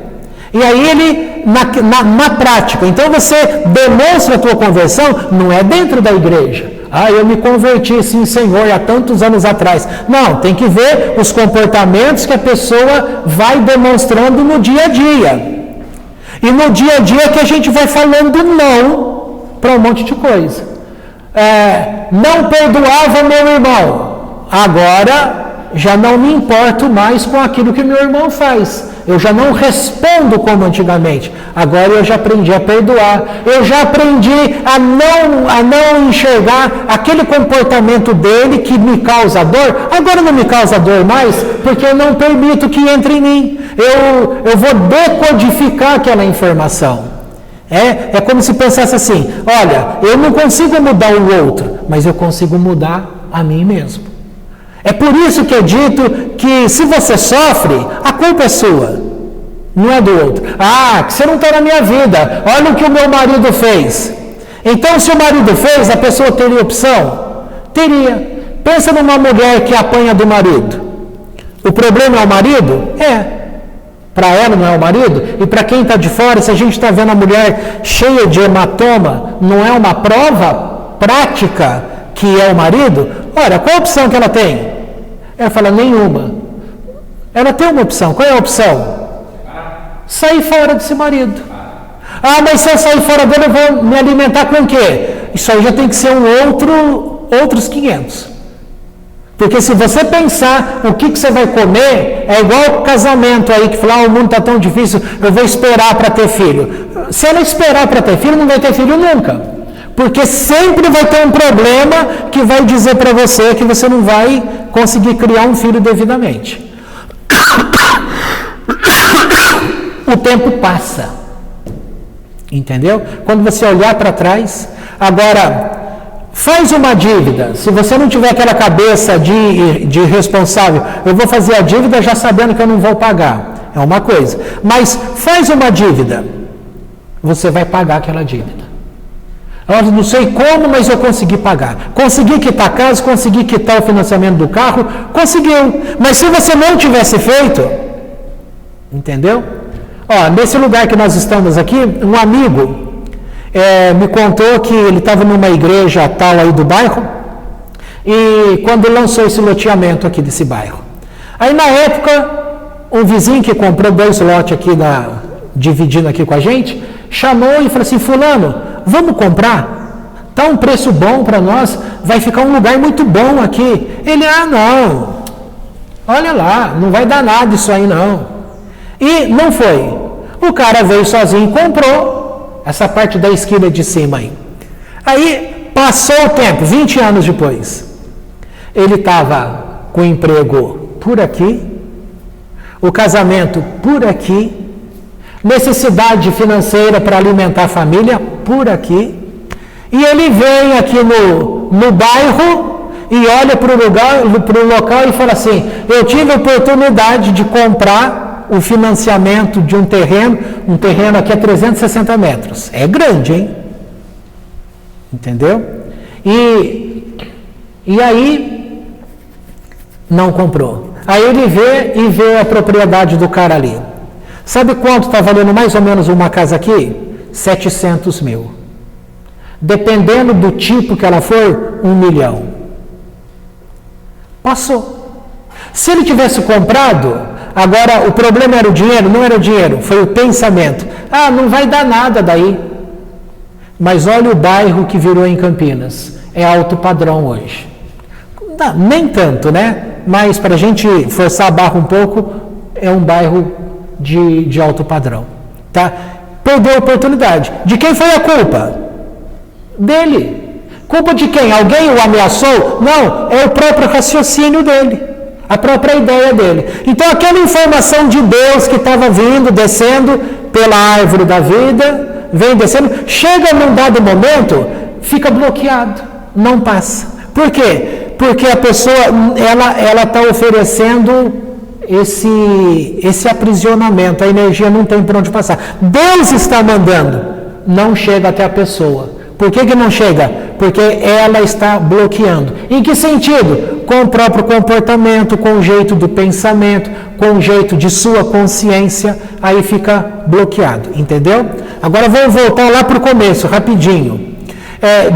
E aí ele, na prática, então você demonstra a tua conversão, não é dentro da igreja. Eu me converti, sim, Senhor, há tantos anos atrás. Não, tem que ver os comportamentos que a pessoa vai demonstrando no dia a dia. E no dia a dia que a gente vai falando não para um monte de coisa. Não perdoava meu irmão, agora já não me importo mais com aquilo que meu irmão faz. Eu já não respondo como antigamente. Agora eu já aprendi a perdoar. Eu já aprendi a não enxergar aquele comportamento dele que me causa dor. Agora não me causa dor mais, porque eu não permito que entre em mim. Eu vou decodificar aquela informação. É como se pensasse assim: olha, eu não consigo mudar o outro, mas eu consigo mudar a mim mesmo. É por isso que é dito que se você sofre, a culpa é sua, não é do outro. Que você não está na minha vida, olha o que o meu marido fez. Então, se o marido fez, a pessoa teria opção? Teria. Pensa numa mulher que apanha do marido. O problema é o marido? Para ela não é o marido? E para quem está de fora, se a gente está vendo a mulher cheia de hematoma, não é uma prova prática que é o marido? Ora, qual a opção que ela tem? Ela fala: nenhuma. Ela tem uma opção. Qual é a opção? Sair fora desse marido. Mas se eu sair fora dele, eu vou me alimentar com o quê? Isso aí já tem que ser outros 500. Porque se você pensar o que você vai comer, é igual o casamento aí, que fala: o mundo está tão difícil, eu vou esperar para ter filho. Se ela esperar para ter filho, não vai ter filho nunca. Porque sempre vai ter um problema que vai dizer para você que você não vai conseguir criar um filho devidamente. O tempo passa. Entendeu? Quando você olhar para trás, agora, faz uma dívida. Se você não tiver aquela cabeça de responsável, eu vou fazer a dívida já sabendo que eu não vou pagar. É uma coisa. Mas faz uma dívida. Você vai pagar aquela dívida. Eu não sei como, mas eu consegui pagar. Consegui quitar a casa, consegui quitar o financiamento do carro, conseguiu. Mas se você não tivesse feito, entendeu? Nesse lugar que nós estamos aqui, um amigo me contou que ele estava numa igreja tal aí do bairro, e quando lançou esse loteamento aqui desse bairro. Aí na época, um vizinho que comprou 2 lotes aqui, dividindo aqui com a gente, chamou e falou assim: fulano, vamos comprar? Está um preço bom para nós, vai ficar um lugar muito bom aqui. Ele: não, olha lá, não vai dar nada isso aí não. E não foi. O cara veio sozinho e comprou essa parte da esquina de cima aí. Aí passou o tempo, 20 anos depois. Ele estava com o emprego por aqui, o casamento por aqui, necessidade financeira para alimentar a família por aqui, e ele vem aqui no bairro e olha para o local e fala assim: eu tive a oportunidade de comprar o financiamento de um terreno aqui a 360 metros. É grande, hein? Entendeu? E aí, não comprou. Aí ele vê a propriedade do cara ali. Sabe quanto está valendo mais ou menos uma casa aqui? 700 mil. Dependendo do tipo que ela for, 1 milhão. Passou. Se ele tivesse comprado, agora o problema era o dinheiro? Não era o dinheiro, foi o pensamento. Ah, não vai dar nada daí. Mas olha o bairro que virou em Campinas. É alto padrão hoje. Não, nem tanto, né? Mas para a gente forçar a barra um pouco, é um bairro de alto padrão. Tá? Perdeu a oportunidade. De quem foi a culpa? Dele. Culpa de quem? Alguém o ameaçou? Não, é o próprio raciocínio dele. A própria ideia dele. Então aquela informação de Deus que estava vindo, descendo pela árvore da vida, vem descendo, chega num dado momento, fica bloqueado, não passa. Por quê? Porque a pessoa, ela está oferecendo esse aprisionamento, a energia não tem por onde passar. Deus está mandando, não chega até a pessoa. Por que não chega? Porque ela está bloqueando. Em que sentido? Com o próprio comportamento, com o jeito do pensamento, com o jeito de sua consciência, aí fica bloqueado, entendeu? Agora vamos voltar lá para o começo, rapidinho.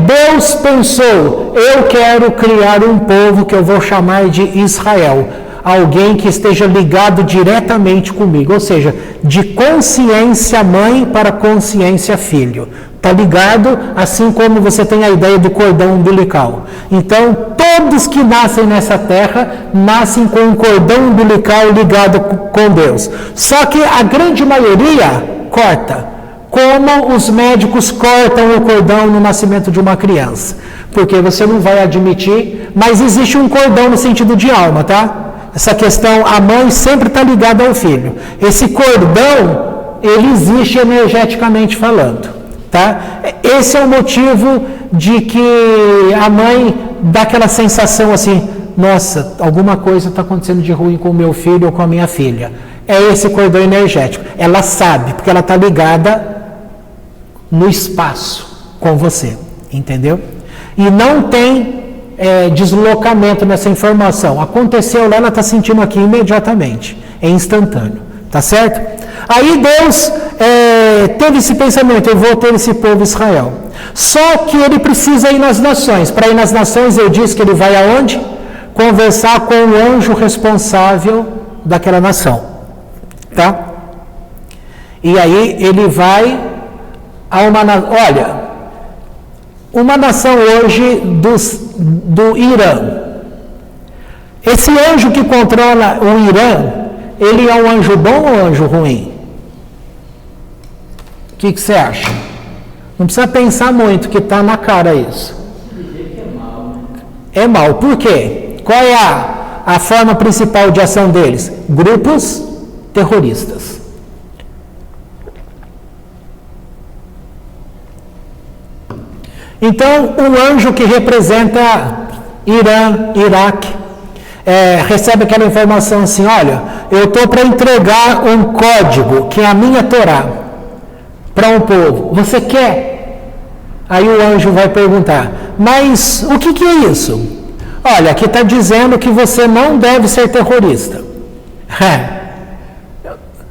Deus pensou, eu quero criar um povo que eu vou chamar de Israel. Alguém que esteja ligado diretamente comigo, ou seja, de consciência mãe para consciência filho. Está ligado, assim como você tem a ideia do cordão umbilical. Então, todos que nascem nessa terra, nascem com um cordão umbilical ligado com Deus. Só que a grande maioria corta, como os médicos cortam o cordão no nascimento de uma criança. Porque você não vai admitir, mas existe um cordão no sentido de alma, tá? Essa questão, a mãe sempre está ligada ao filho. Esse cordão, ele existe energeticamente falando. Tá? Esse é o motivo de que a mãe dá aquela sensação assim: nossa, alguma coisa está acontecendo de ruim com o meu filho ou com a minha filha. É esse cordão energético. Ela sabe, porque ela está ligada no espaço com você. Entendeu? E não tem deslocamento nessa informação. Aconteceu lá, ela está sentindo aqui imediatamente. É instantâneo. Tá certo? Aí Deus teve esse pensamento: eu vou ter esse povo Israel. Só que ele precisa ir nas nações. Para ir nas nações, eu disse que ele vai aonde? Conversar com o anjo responsável daquela nação. Tá? E aí ele vai a uma nação. Olha, uma nação hoje do Irã. Esse anjo que controla o Irã, ele é um anjo bom ou anjo ruim? O que você acha? Não precisa pensar muito, que está na cara isso. É mal. Por quê? Qual é a forma principal de ação deles? Grupos terroristas. Então, um anjo que representa Irã, Iraque, recebe aquela informação assim: olha, eu estou para entregar um código, que é a minha Torá, para um povo. Você quer? Aí o anjo vai perguntar: mas o que é isso? Olha, aqui está dizendo que você não deve ser terrorista.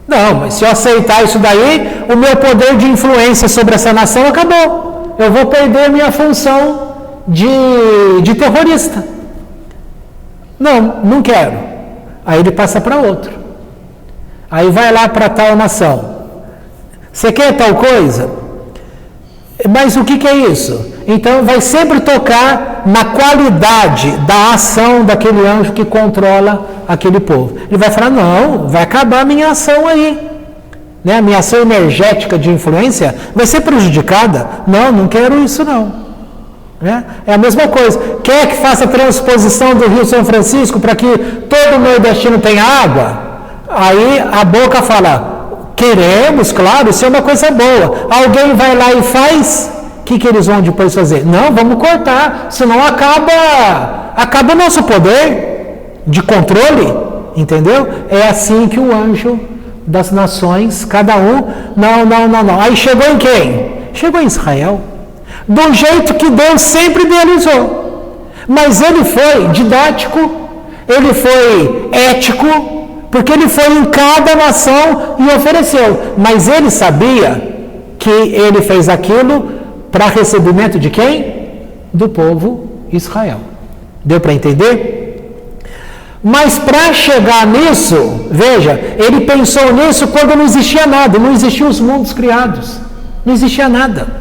Não, mas se eu aceitar isso daí, o meu poder de influência sobre essa nação acabou. Eu vou perder a minha função de terrorista. Não quero. Aí ele passa para outro. Aí vai lá para tal nação. Você quer tal coisa? Mas o que é isso? Então vai sempre tocar na qualidade da ação daquele anjo que controla aquele povo. Ele vai falar: não, vai acabar a minha ação aí. Né? A minha ação energética de influência vai ser prejudicada. Não quero isso não. Né? É a mesma coisa. Quer que faça a transposição do Rio São Francisco para que todo nordestino tenha água? Aí a boca fala, queremos, claro, isso é uma coisa boa. Alguém vai lá e faz, o que eles vão depois fazer? Não, vamos cortar, senão acaba o nosso poder de controle, entendeu? É assim que o anjo das nações, cada um, não. Aí chegou em quem? Chegou em Israel. Do jeito que Deus sempre idealizou. Mas ele foi didático, ele foi ético, porque ele foi em cada nação e ofereceu. Mas ele sabia que ele fez aquilo para recebimento de quem? Do povo Israel. Deu para entender? Mas para chegar nisso, veja, ele pensou nisso quando não existia nada, não existiam os mundos criados, não existia nada.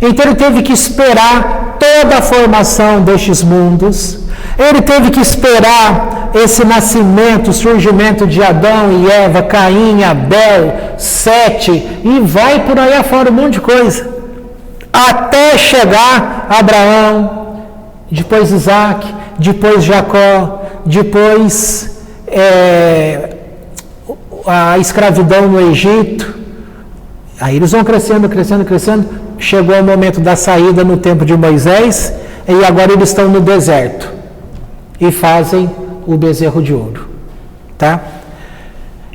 Então ele teve que esperar toda a formação destes mundos, ele teve que esperar esse nascimento, o surgimento de Adão e Eva, Caim, Abel, Sete, e vai por aí afora um monte de coisa, até chegar Abraão, depois Isaac, depois Jacó, depois a escravidão no Egito. Aí eles vão crescendo, chegou o momento da saída no tempo de Moisés, e agora eles estão no deserto e fazem o bezerro de ouro, tá?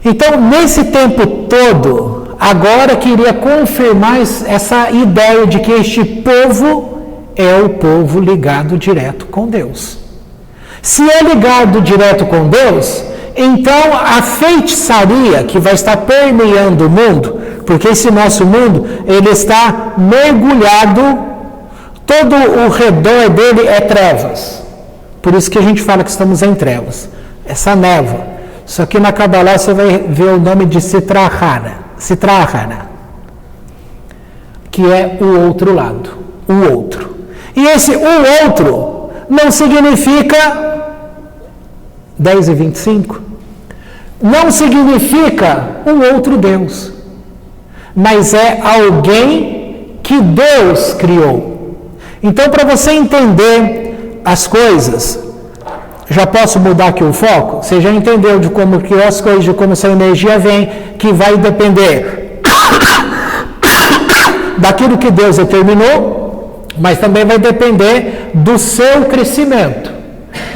Então, nesse tempo todo, agora queria confirmar essa ideia de que este povo é o povo ligado direto com Deus. Se é ligado direto com Deus, então a feitiçaria que vai estar permeando o mundo, porque esse nosso mundo, ele está mergulhado, todo o redor dele é trevas. Por isso que a gente fala que estamos em trevas. Essa névoa. Só que na Kabbalah você vai ver o nome de Sitrahara, que é o outro lado, o outro. E esse o outro não significa 10 e 25, não significa um outro Deus, mas é alguém que Deus criou. Então, para você entender as coisas, já posso mudar aqui o foco? Você já entendeu de como criou as coisas, de como essa energia vem, que vai depender daquilo que Deus determinou, mas também vai depender do seu crescimento.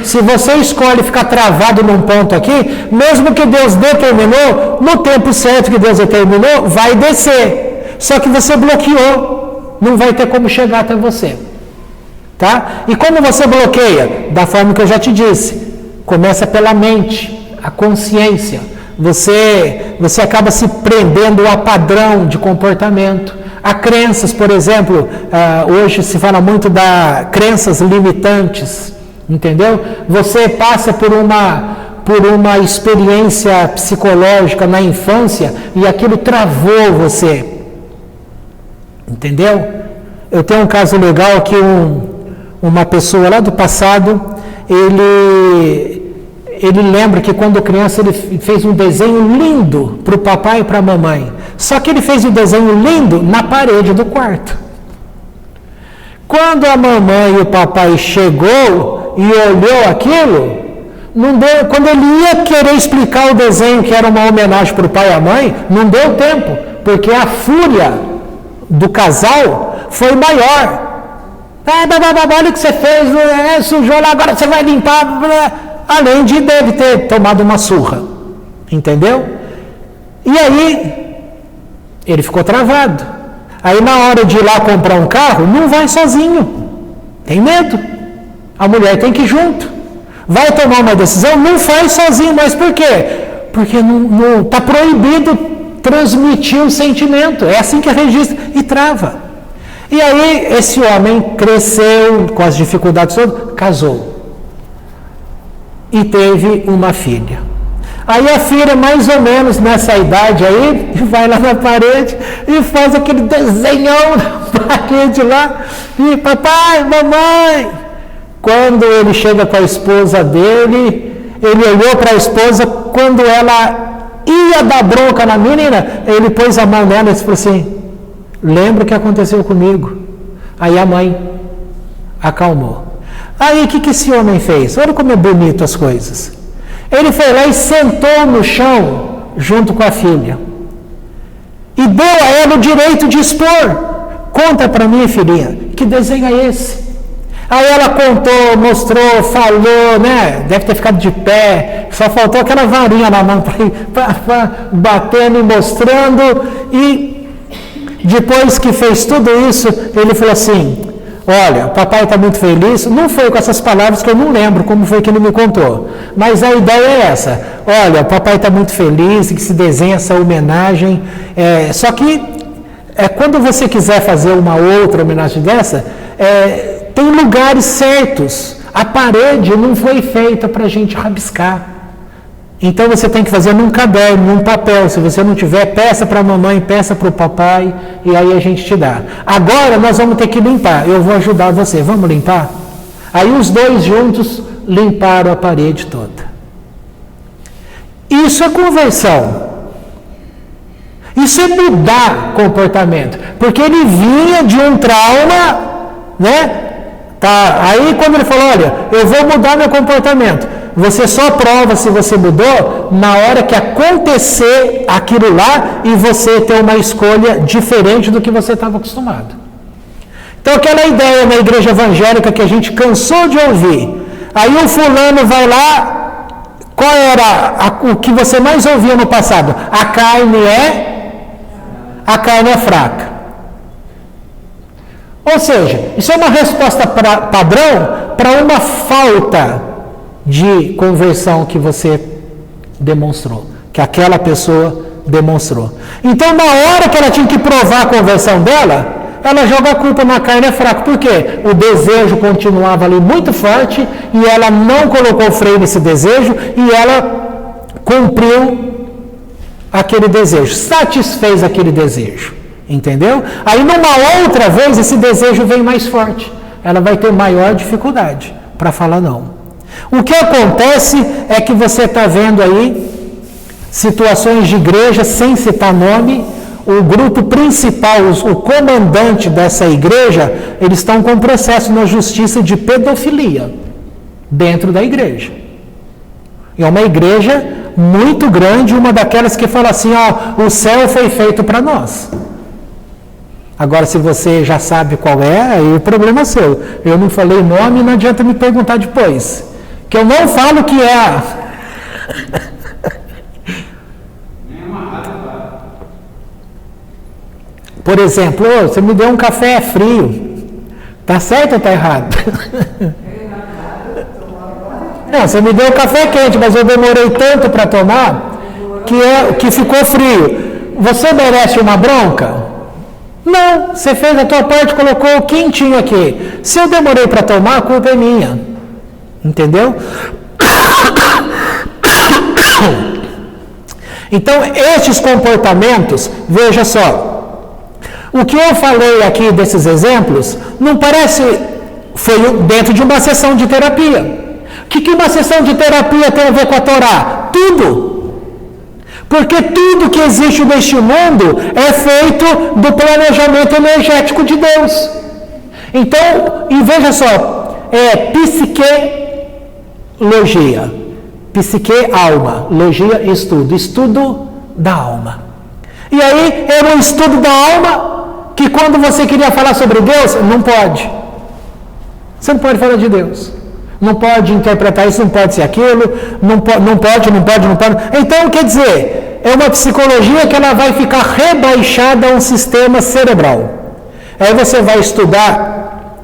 Se você escolhe ficar travado num ponto aqui, mesmo que Deus determinou, no tempo certo que Deus determinou, vai descer. Só que você bloqueou, não vai ter como chegar até você. Tá? E como você bloqueia? Da forma que eu já te disse. Começa pela mente, a consciência. Você acaba se prendendo a padrão de comportamento, a crenças, por exemplo. Hoje se fala muito das crenças limitantes. Entendeu? Você passa por uma experiência psicológica na infância e aquilo travou você. Entendeu? Eu tenho um caso legal que uma pessoa lá do passado, ele lembra que quando criança ele fez um desenho lindo para o papai e para a mamãe. Só que ele fez um desenho lindo na parede do quarto. Quando a mamãe e o papai chegou e olhou aquilo, não deu, quando ele ia querer explicar o desenho que era uma homenagem para o pai e a mãe, não deu tempo, porque a fúria do casal foi maior. Olha o que você fez, sujou lá, agora você vai limpar, além de deve ter tomado uma surra, entendeu? E aí, ele ficou travado. Aí na hora de ir lá comprar um carro, não vai sozinho, tem medo. A mulher tem que ir junto. Vai tomar uma decisão, não faz sozinho, mas por quê? Porque não está proibido transmitir um sentimento, é assim que registra, e trava. E aí esse homem cresceu com as dificuldades todas, casou e teve uma filha. Aí a filha, mais ou menos nessa idade aí, vai lá na parede e faz aquele desenhão na parede lá, e papai, mamãe. Quando ele chega com a esposa dele, ele olhou para a esposa, quando ela ia dar bronca na menina, ele pôs a mão nela e disse assim, lembra o que aconteceu comigo? Aí a mãe, Acalmou. Aí o que esse homem fez? Olha como é bonito as coisas. Ele foi lá e sentou no chão junto com a filha. E deu a ela o direito de expor. Conta para mim, filhinha, que desenho é esse? Aí ela contou, mostrou, falou, né? Deve ter ficado de pé. Só faltou aquela varinha na mão para batendo e mostrando. E depois que fez tudo isso, ele falou assim: olha, o papai está muito feliz. Não foi com essas palavras, que eu não lembro como foi que ele me contou. Mas a ideia é essa. Olha, o papai está muito feliz que se desenha essa homenagem. Só que quando você quiser fazer uma outra homenagem dessa, tem lugares certos. A parede não foi feita para a gente rabiscar. Então você tem que fazer num caderno, num papel. Se você não tiver, peça para a mamãe, peça para o papai, e aí a gente te dá. Agora nós vamos ter que limpar. Eu vou ajudar você. Vamos limpar? Aí os dois juntos limparam a parede toda. Isso é conversão. Isso é mudar comportamento. Porque ele vinha de um trauma, né? Tá. Aí quando ele falou, olha, eu vou mudar meu comportamento. Você só prova se você mudou na hora que acontecer aquilo lá e você ter uma escolha diferente do que você estava acostumado. Então aquela ideia na igreja evangélica que a gente cansou de ouvir. Aí o fulano vai lá, qual era o que você mais ouvia no passado? A carne é fraca. Ou seja, isso é uma resposta padrão para uma falta de conversão que você demonstrou, que aquela pessoa demonstrou. Então, na hora que ela tinha que provar a conversão dela, ela joga a culpa na carne é fraca. Por quê? O desejo continuava ali muito forte e ela não colocou freio nesse desejo e ela cumpriu aquele desejo, satisfez aquele desejo. Entendeu? Aí numa outra vez esse desejo vem mais forte. Ela vai ter maior dificuldade para falar não. O que acontece é que você está vendo aí situações de igreja, sem citar nome, o grupo principal, o comandante dessa igreja, eles estão com processo na justiça de pedofilia dentro da igreja. E é uma igreja muito grande, uma daquelas que fala assim, ó, o céu foi feito para nós. Agora, se você já sabe qual aí o problema é seu. Eu não falei nome, não adianta me perguntar depois. Que eu não falo que é. Por exemplo, você me deu um café frio. Tá certo ou tá errado? Não, você me deu café quente, mas eu demorei tanto para tomar que ficou frio. Você merece uma bronca? Não, você fez a tua parte, colocou quentinho aqui. Se eu demorei para tomar, a culpa é minha. Entendeu? Então, estes comportamentos, veja só, o que eu falei aqui desses exemplos, não parece, foi dentro de uma sessão de terapia. O que uma sessão de terapia tem a ver com a Torá? Tudo. Porque tudo que existe neste mundo é feito do planejamento energético de Deus. Então, e veja só, psiqueologia. Psique, alma. Logia, estudo. Estudo da alma. E aí, era um estudo da alma que quando você queria falar sobre Deus, não pode. Você não pode falar de Deus. Não pode interpretar isso, não pode ser aquilo, não pode. Então, quer dizer, é uma psicologia que ela vai ficar rebaixada a um sistema cerebral. Aí você vai estudar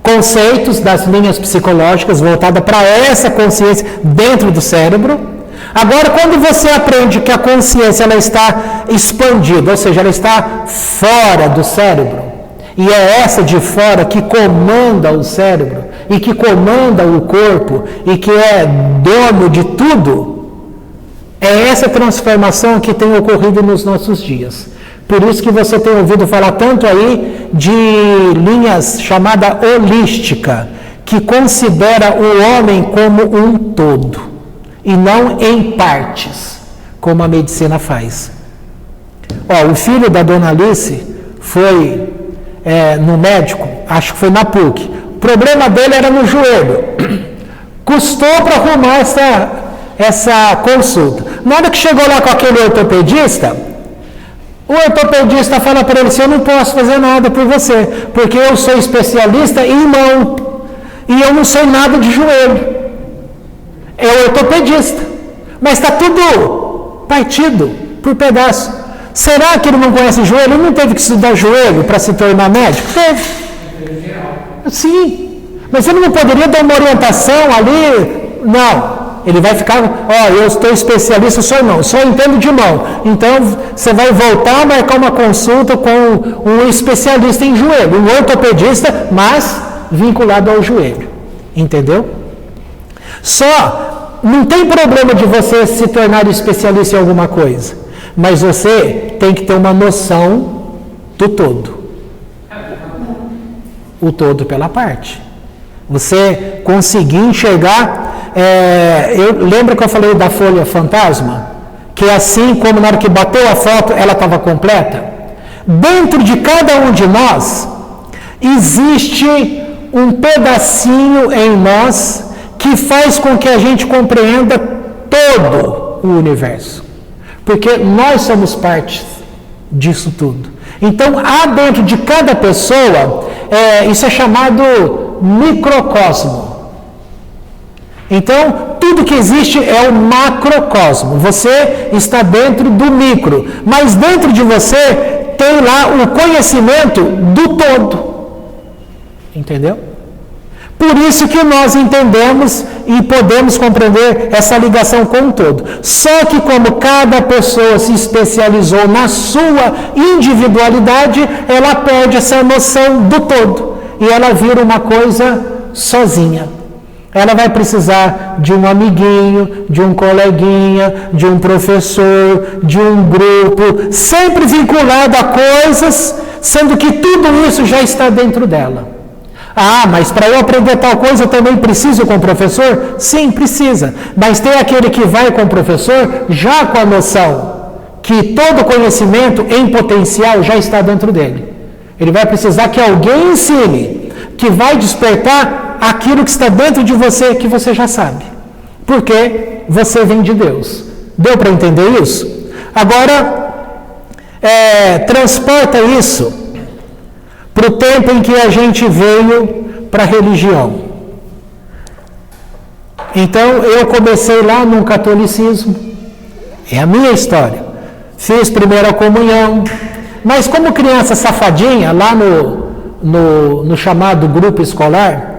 conceitos das linhas psicológicas voltadas para essa consciência dentro do cérebro. Agora, quando você aprende que a consciência ela está expandida, ou seja, ela está fora do cérebro, e é essa de fora que comanda o cérebro, e que comanda o corpo, e que é dono de tudo, é essa transformação que tem ocorrido nos nossos dias. Por isso que você tem ouvido falar tanto aí de linhas chamada holística, que considera o homem como um todo, e não em partes, como a medicina faz. O filho da dona Alice foi no médico, acho que foi na PUC. problema dele era no joelho. Custou para arrumar essa consulta. Na hora que chegou lá com aquele ortopedista, o ortopedista fala para ele assim: eu não posso fazer nada por você, porque eu sou especialista em mão e eu não sei nada de joelho. É o ortopedista, mas está tudo partido por pedaço. Será que ele não conhece joelho? Ele não teve que estudar joelho para se tornar médico? Teve. Sim, mas ele não poderia dar uma orientação ali? Não. Ele vai ficar, eu estou especialista só em mão, só entendo de mão. Então, você vai voltar a marcar uma consulta com um especialista em joelho, um ortopedista, mas vinculado ao joelho. Entendeu? Só, não tem problema de você se tornar especialista em alguma coisa, mas você tem que ter uma noção do todo. O todo pela parte. Você conseguir enxergar. Eu lembro que eu falei da folha fantasma, que assim como na hora que bateu a foto ela estava completa. Dentro de cada um de nós existe um pedacinho em nós que faz com que a gente compreenda todo o universo, porque nós somos parte disso tudo. Então há dentro de cada pessoa, isso é chamado microcosmo. Então, tudo que existe é o macrocosmo. Você está dentro do micro, mas dentro de você tem lá o conhecimento do todo. Entendeu? Por isso que nós entendemos e podemos compreender essa ligação com o todo. Só que como cada pessoa se especializou na sua individualidade, ela perde essa noção do todo. E ela vira uma coisa sozinha. Ela vai precisar de um amiguinho, de um coleguinha, de um professor, de um grupo, sempre vinculado a coisas, sendo que tudo isso já está dentro dela. Mas para eu aprender tal coisa eu também preciso com o professor? Sim, precisa. Mas tem aquele que vai com o professor já com a noção que todo conhecimento em potencial já está dentro dele. Ele vai precisar que alguém ensine, que vai despertar aquilo que está dentro de você, que você já sabe. Porque você vem de Deus. Deu para entender isso? Agora, transporta isso para o tempo em que a gente veio para a religião. Então, eu comecei lá no catolicismo. É a minha história. Fiz primeira comunhão. Mas como criança safadinha, lá no chamado grupo escolar,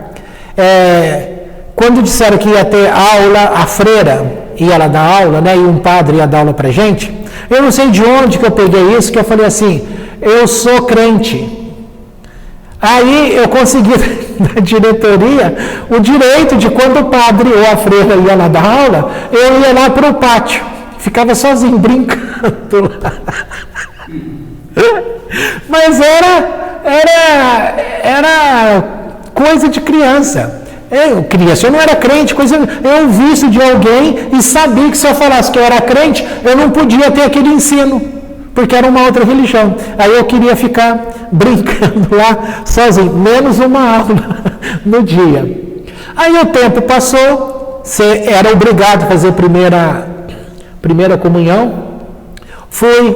quando disseram que ia ter aula, a freira ia lá dar aula, né, e um padre ia dar aula pra gente, eu não sei de onde que eu peguei isso, que eu falei assim: eu sou crente. Aí eu consegui da diretoria o direito de, quando o padre ou a freira ia lá dar aula, eu ia lá para o pátio, ficava sozinho brincando lá. Mas era coisa de criança. Criança, eu não era crente, eu visto de alguém e sabia que se eu falasse que eu era crente, eu não podia ter aquele ensino, porque era uma outra religião. Aí eu queria ficar brincando lá sozinho, menos uma aula no dia. Aí o tempo passou, você era obrigado a fazer primeira comunhão.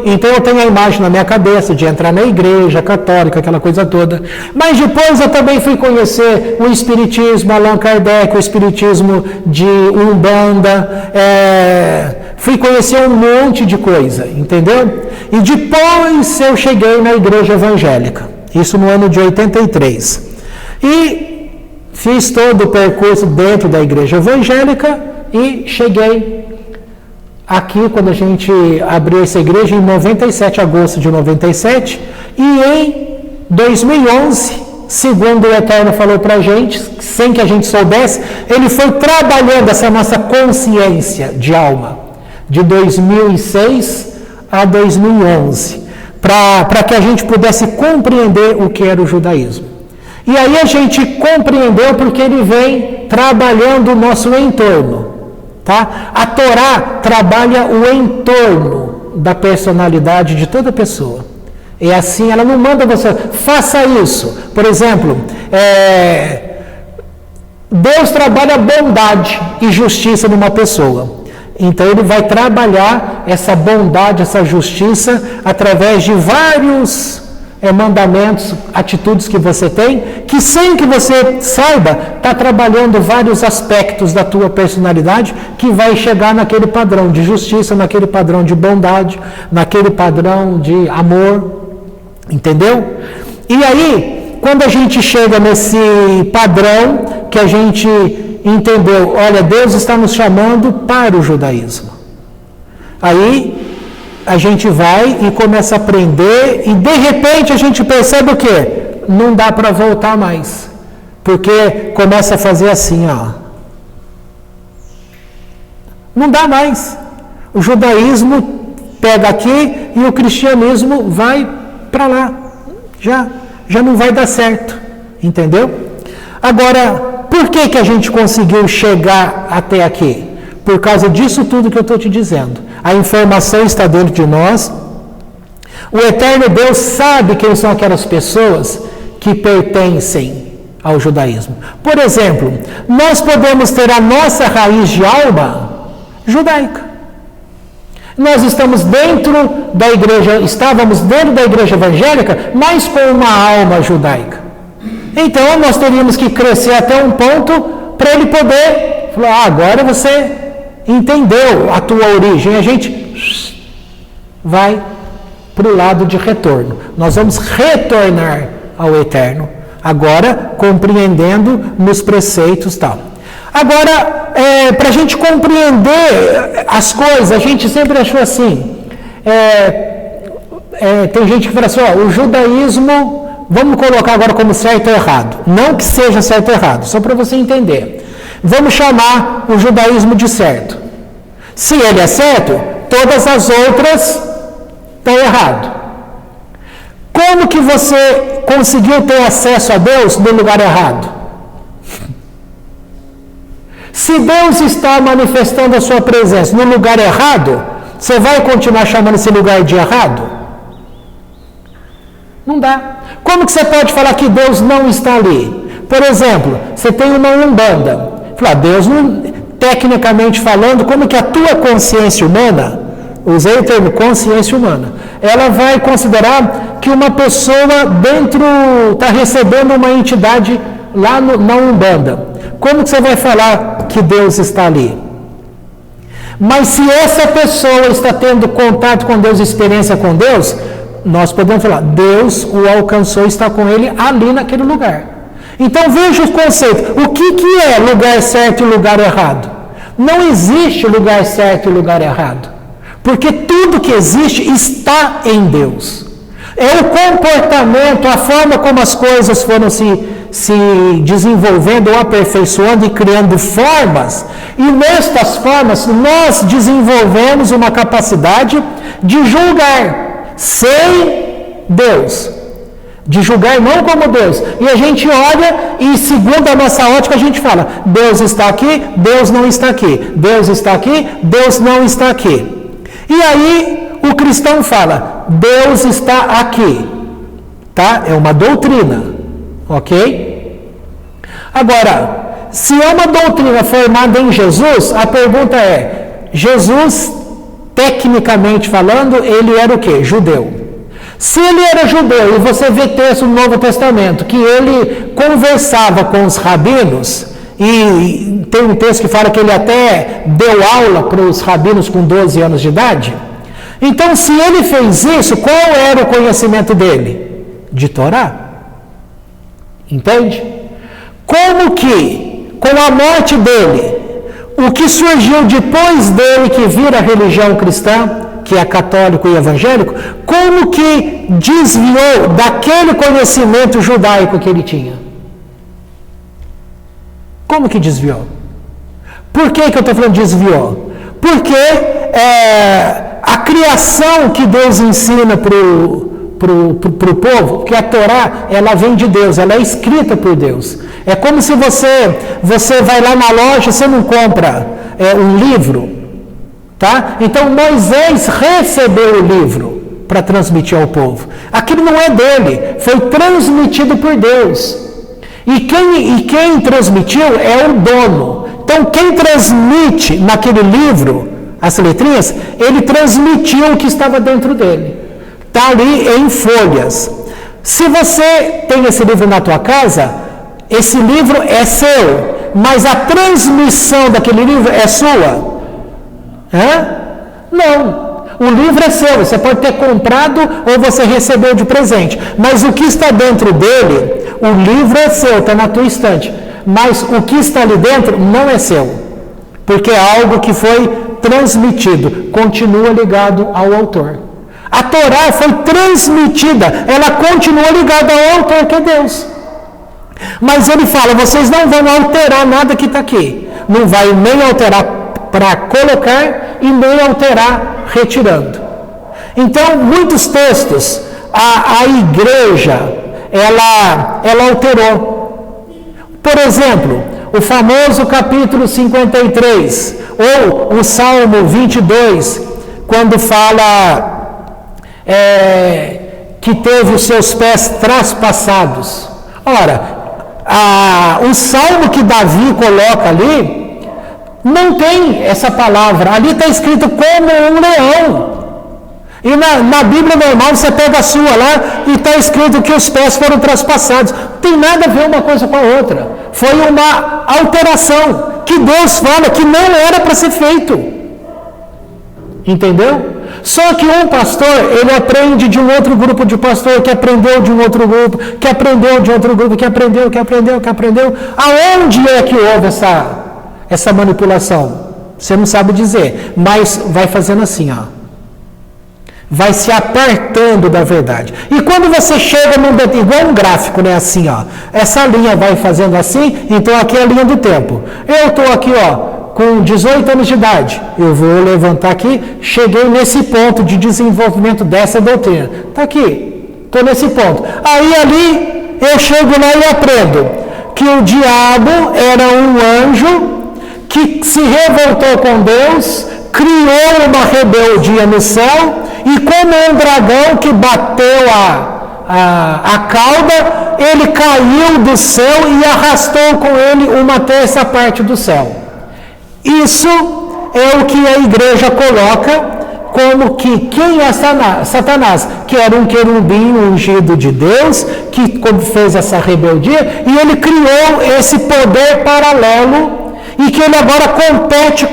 Então eu tenho a imagem na minha cabeça de entrar na igreja católica, aquela coisa toda. Mas depois eu também fui conhecer o espiritismo, Allan Kardec, o espiritismo de Umbanda, fui conhecer um monte de coisa, entendeu? E depois eu cheguei na igreja evangélica, isso no ano de 83. E fiz todo o percurso dentro da igreja evangélica e cheguei aqui, quando a gente abriu essa igreja em 97, agosto de 97, e em 2011, segundo o Eterno falou para a gente, sem que a gente soubesse, ele foi trabalhando essa nossa consciência de alma, de 2006 a 2011, para que a gente pudesse compreender o que era o judaísmo. E aí a gente compreendeu porque ele vem trabalhando o nosso entorno. Tá? A Torá trabalha o entorno da personalidade de toda pessoa. E assim, ela não manda você, faça isso. Por exemplo, Deus trabalha bondade e justiça numa pessoa. Então ele vai trabalhar essa bondade, essa justiça, através de vários mandamentos, atitudes que você tem, que sem que você saiba, está trabalhando vários aspectos da tua personalidade, que vai chegar naquele padrão de justiça, naquele padrão de bondade, naquele padrão de amor, entendeu? E aí, quando a gente chega nesse padrão que a gente entendeu, olha, Deus está nos chamando para o judaísmo. Aí a gente vai e começa a aprender e de repente a gente percebe o quê? Não dá para voltar mais. Porque começa a fazer assim, ó. Não dá mais. O judaísmo pega aqui e o cristianismo vai para lá. Já não vai dar certo. Entendeu? Agora, por que a gente conseguiu chegar até aqui? Por causa disso tudo que eu estou te dizendo. A informação está dentro de nós. O eterno Deus sabe quem são aquelas pessoas que pertencem ao judaísmo. Por exemplo, nós podemos ter a nossa raiz de alma judaica. Nós estávamos dentro da igreja evangélica, mas com uma alma judaica. Então, nós teríamos que crescer até um ponto para ele poder falar, agora você entendeu a tua origem. A gente vai para o lado de retorno. Nós vamos retornar ao eterno. Agora, compreendendo nos preceitos e tal. Agora, para a gente compreender as coisas, a gente sempre achou assim. Tem gente que fala assim, o judaísmo, vamos colocar agora como certo ou errado. Não que seja certo ou errado, só para você entender. Vamos chamar o judaísmo de certo. Se ele é certo, todas as outras estão errado. Como que você conseguiu ter acesso a Deus no lugar errado? Se Deus está manifestando a sua presença no lugar errado, você vai continuar chamando esse lugar de errado? Não dá. Como que você pode falar que Deus não está ali? Por exemplo, você tem uma umbanda. Fala, Deus não, tecnicamente falando, como que a tua consciência humana, usei o termo consciência humana, ela vai considerar que uma pessoa dentro está recebendo uma entidade lá na umbanda. Como que você vai falar que Deus está ali? Mas se essa pessoa está tendo contato com Deus, experiência com Deus, nós podemos falar, Deus o alcançou, está com ele ali naquele lugar. Então veja o conceito. O que é lugar certo e lugar errado? Não existe lugar certo e lugar errado. Porque tudo que existe está em Deus. É o comportamento, a forma como as coisas foram se desenvolvendo ou aperfeiçoando e criando formas. E nestas formas nós desenvolvemos uma capacidade de julgar sem Deus. De julgar não como Deus. E a gente olha e, segundo a nossa ótica, a gente fala, Deus está aqui, Deus não está aqui. Deus está aqui, Deus não está aqui. E aí o cristão fala, Deus está aqui. Tá? É uma doutrina. Ok? Agora, se é uma doutrina formada em Jesus, a pergunta é, Jesus, tecnicamente falando, ele era o quê? Judeu. Se ele era judeu, e você vê texto no Novo Testamento, que ele conversava com os rabinos, e tem um texto que fala que ele até deu aula para os rabinos com 12 anos de idade. Então, se ele fez isso, qual era o conhecimento dele? De Torá. Entende? Como que, com a morte dele, o que surgiu depois dele que vira a religião cristã, que é católico e evangélico, como que desviou daquele conhecimento judaico que ele tinha? Como que desviou? Por que eu estou falando desviou? Porque a criação que Deus ensina para o povo, que a Torá, ela vem de Deus, ela é escrita por Deus. É como se você vai lá na loja, você não compra um livro, tá? Então Moisés recebeu o livro para transmitir ao povo. Aquilo não é dele, foi transmitido por Deus. E quem transmitiu é o dono. Então, quem transmite naquele livro as letrinhas, ele transmitiu o que estava dentro dele. Está ali em folhas. Se você tem esse livro na tua casa, esse livro é seu, mas a transmissão daquele livro é sua? Não. O livro é seu, você pode ter comprado ou você recebeu de presente. Mas o que está dentro dele, o livro é seu, está na tua estante. Mas o que está ali dentro não é seu. Porque é algo que foi transmitido, continua ligado ao autor. A Torá foi transmitida, ela continua ligada ao autor, que é Deus. Mas ele fala, vocês não vão alterar nada que está aqui. Não vai nem alterar para colocar e nem alterar retirando. Então, muitos textos, a igreja, ela alterou. Por exemplo, o famoso capítulo 53, ou o Salmo 22, quando fala que teve os seus pés traspassados. Ora, o salmo que Davi coloca ali, não tem essa palavra. Ali está escrito como um leão. E na Bíblia normal, você pega a sua lá e está escrito que os pés foram traspassados. Não tem nada a ver uma coisa com a outra. Foi uma alteração que Deus fala que não era para ser feito. Entendeu? Só que um pastor, ele aprende de um outro grupo de pastor, que aprendeu de um outro grupo, que aprendeu de outro grupo, que aprendeu. Aonde é que houve essa manipulação? Você não sabe dizer, mas vai fazendo assim, ó. Vai se apartando da verdade. E quando você chega num detalhe, igual um gráfico, né? Assim, ó. Essa linha vai fazendo assim, então aqui é a linha do tempo. Eu estou aqui, ó, com 18 anos de idade. Eu vou levantar aqui, cheguei nesse ponto de desenvolvimento dessa doutrina. Está aqui, estou nesse ponto. Aí ali, eu chego lá e aprendo que o diabo era um anjo que se revoltou com Deus, criou uma rebeldia no céu, e como um dragão que bateu a cauda, ele caiu do céu e arrastou com ele uma terça parte do céu. Isso é o que a igreja coloca como que quem é Satanás, que era um querubim ungido de Deus, que fez essa rebeldia, e ele criou esse poder paralelo, e que ele agora compete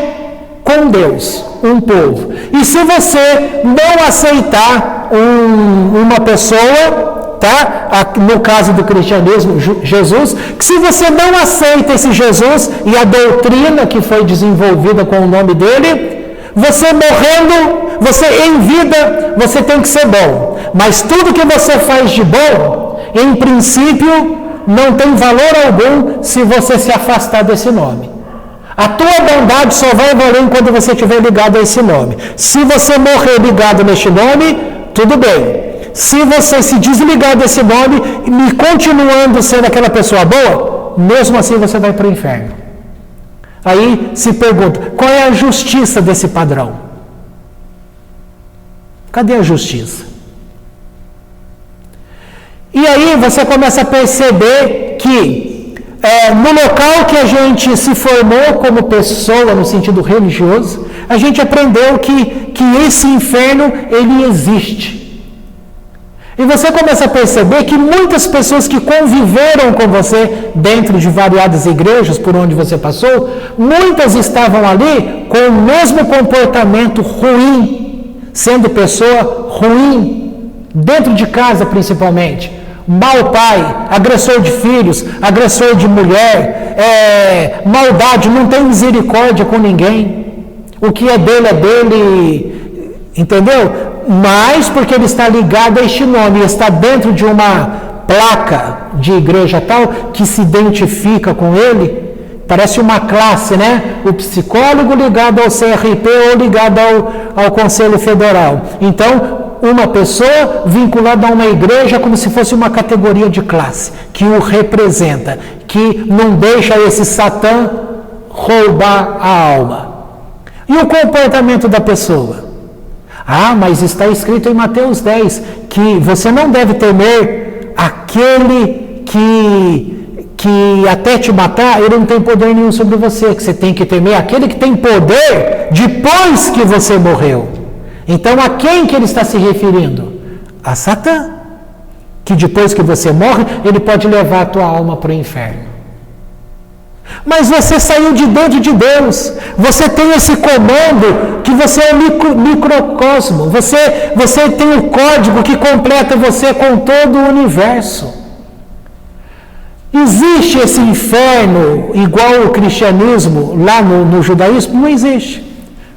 com Deus, um povo. E se você não aceitar uma pessoa, tá? No caso do cristianismo, Jesus, que se você não aceita esse Jesus e a doutrina que foi desenvolvida com o nome dele, você morrendo, você em vida, você tem que ser bom. Mas tudo que você faz de bom, em princípio, não tem valor algum se você se afastar desse nome. A tua bondade só vai valer quando você estiver ligado a esse nome. Se você morrer ligado neste nome, tudo bem. Se você se desligar desse nome e continuando sendo aquela pessoa boa, mesmo assim você vai para o inferno. Aí se pergunta, qual é a justiça desse padrão? Cadê a justiça? E aí você começa a perceber que no local que a gente se formou como pessoa, no sentido religioso, a gente aprendeu que esse inferno, ele existe. E você começa a perceber que muitas pessoas que conviveram com você dentro de variadas igrejas por onde você passou, muitas estavam ali com o mesmo comportamento ruim, sendo pessoa ruim, dentro de casa principalmente. Mau pai, agressor de filhos, agressor de mulher, maldade, não tem misericórdia com ninguém. O que é dele, entendeu? Mas porque ele está ligado a este nome, está dentro de uma placa de igreja tal, que se identifica com ele, parece uma classe, né? O psicólogo ligado ao CRP ou ligado ao Conselho Federal. Então, uma pessoa vinculada a uma igreja como se fosse uma categoria de classe, que o representa, que não deixa esse Satã roubar a alma. E o comportamento da pessoa? Mas está escrito em Mateus 10, que você não deve temer aquele que que até te matar, ele não tem poder nenhum sobre você, que você tem que temer aquele que tem poder depois que você morreu. Então, a quem que ele está se referindo? A Satã, que depois que você morre, ele pode levar a tua alma para o inferno. Mas você saiu de dentro de Deus, você tem esse comando, que você é um microcosmo, você tem o código que completa você com todo o universo. Existe esse inferno igual o cristianismo lá no judaísmo? Não existe.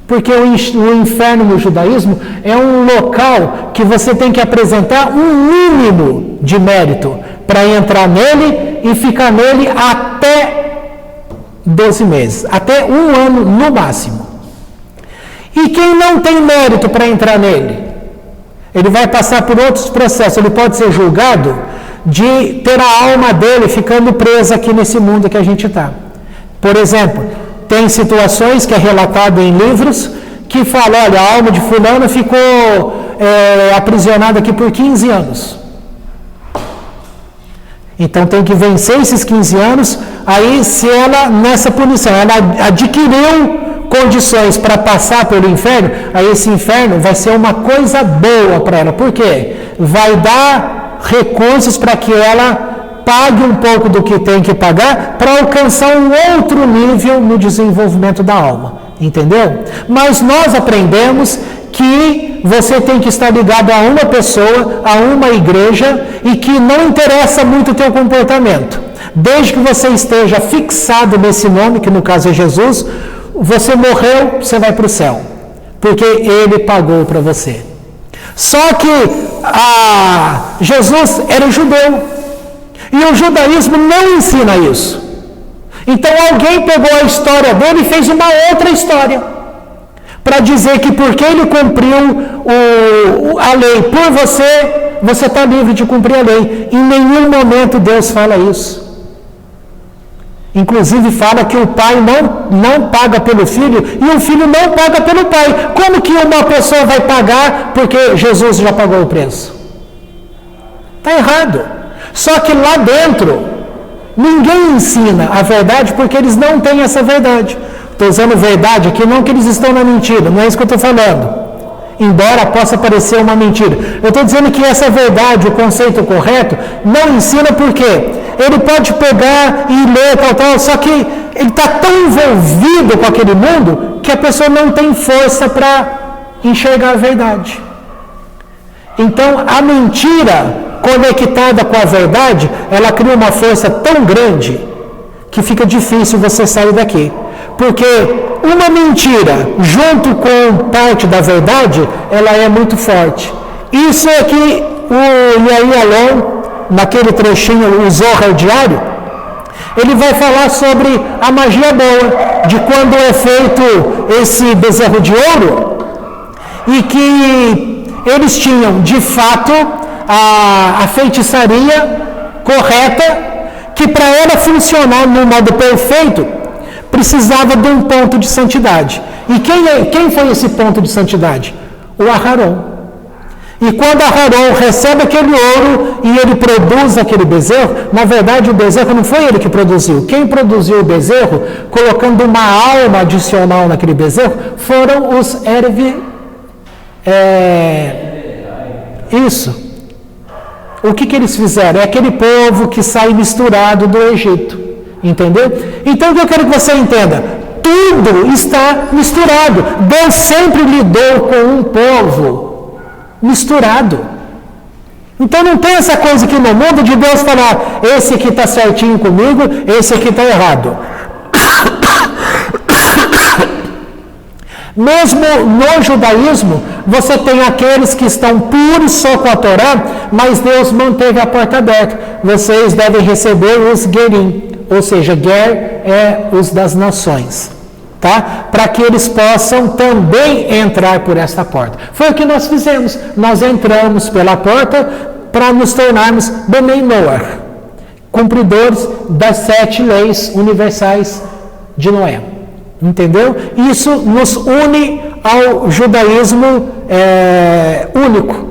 Porque o inferno no judaísmo é um local que você tem que apresentar um mínimo de mérito para entrar nele e ficar nele até 12 meses, até um ano no máximo. E quem não tem mérito para entrar nele? Ele vai passar por outros processos, ele pode ser julgado de ter a alma dele ficando presa aqui nesse mundo que a gente está. Por exemplo, tem situações que é relatado em livros que falam, olha, a alma de fulano ficou aprisionada aqui por 15 anos. Então tem que vencer esses 15 anos, aí se ela, nessa punição, ela adquiriu condições para passar pelo inferno, aí esse inferno vai ser uma coisa boa para ela. Por quê? Vai dar recursos para que ela pague um pouco do que tem que pagar para alcançar um outro nível no desenvolvimento da alma. Entendeu? Mas nós aprendemos que você tem que estar ligado a uma pessoa, a uma igreja, e que não interessa muito o teu comportamento. Desde que você esteja fixado nesse nome, que no caso é Jesus, você morreu, você vai para o céu. Porque Ele pagou para você. Só que Jesus era judeu. E o judaísmo não ensina isso. Então alguém pegou a história dele e fez uma outra história. Para dizer que porque ele cumpriu a lei por você, você está livre de cumprir a lei. Em nenhum momento Deus fala isso. Inclusive fala que o pai não paga pelo filho e o filho não paga pelo pai. Como que uma pessoa vai pagar porque Jesus já pagou o preço? Está errado. Só que lá dentro, ninguém ensina a verdade porque eles não têm essa verdade. Estou usando verdade aqui, não que eles estão na mentira, não é isso que eu estou falando. Embora possa parecer uma mentira. Eu estou dizendo que essa verdade, o conceito correto, não ensina porque ele pode pegar e ler tal, só que ele está tão envolvido com aquele mundo que a pessoa não tem força para enxergar a verdade. Então, a mentira conectada com a verdade, ela cria uma força tão grande que fica difícil você sair daqui. Porque uma mentira, junto com parte da verdade, ela é muito forte. Isso é que o Yair Alon, naquele trechinho, o Zohar diário, ele vai falar sobre a magia boa, de quando é feito esse bezerro de ouro, e que eles tinham, de fato, a feitiçaria correta, que para ela funcionar no modo perfeito, precisava de um ponto de santidade. E quem foi esse ponto de santidade? O Aharon. E quando Aharon recebe aquele ouro e ele produz aquele bezerro, na verdade o bezerro não foi ele que produziu. Quem produziu o bezerro, colocando uma alma adicional naquele bezerro, foram os Isso. O que eles fizeram? É aquele povo que sai misturado do Egito. Entendeu? Então, o que eu quero que você entenda? Tudo está misturado. Deus sempre lidou com um povo misturado. Então, não tem essa coisa aqui no mundo de Deus falar, esse aqui está certinho comigo, esse aqui está errado. Mesmo no judaísmo, você tem aqueles que estão puros só com a Torá, mas Deus manteve a porta aberta. Vocês devem receber os Gerim. Ou seja, Ger é os das nações, tá? Para que eles possam também entrar por esta porta. Foi o que nós fizemos. Nós entramos pela porta para nos tornarmos Benei Noach, cumpridores das 7 leis universais de Noé. Entendeu? Isso nos une ao judaísmo único.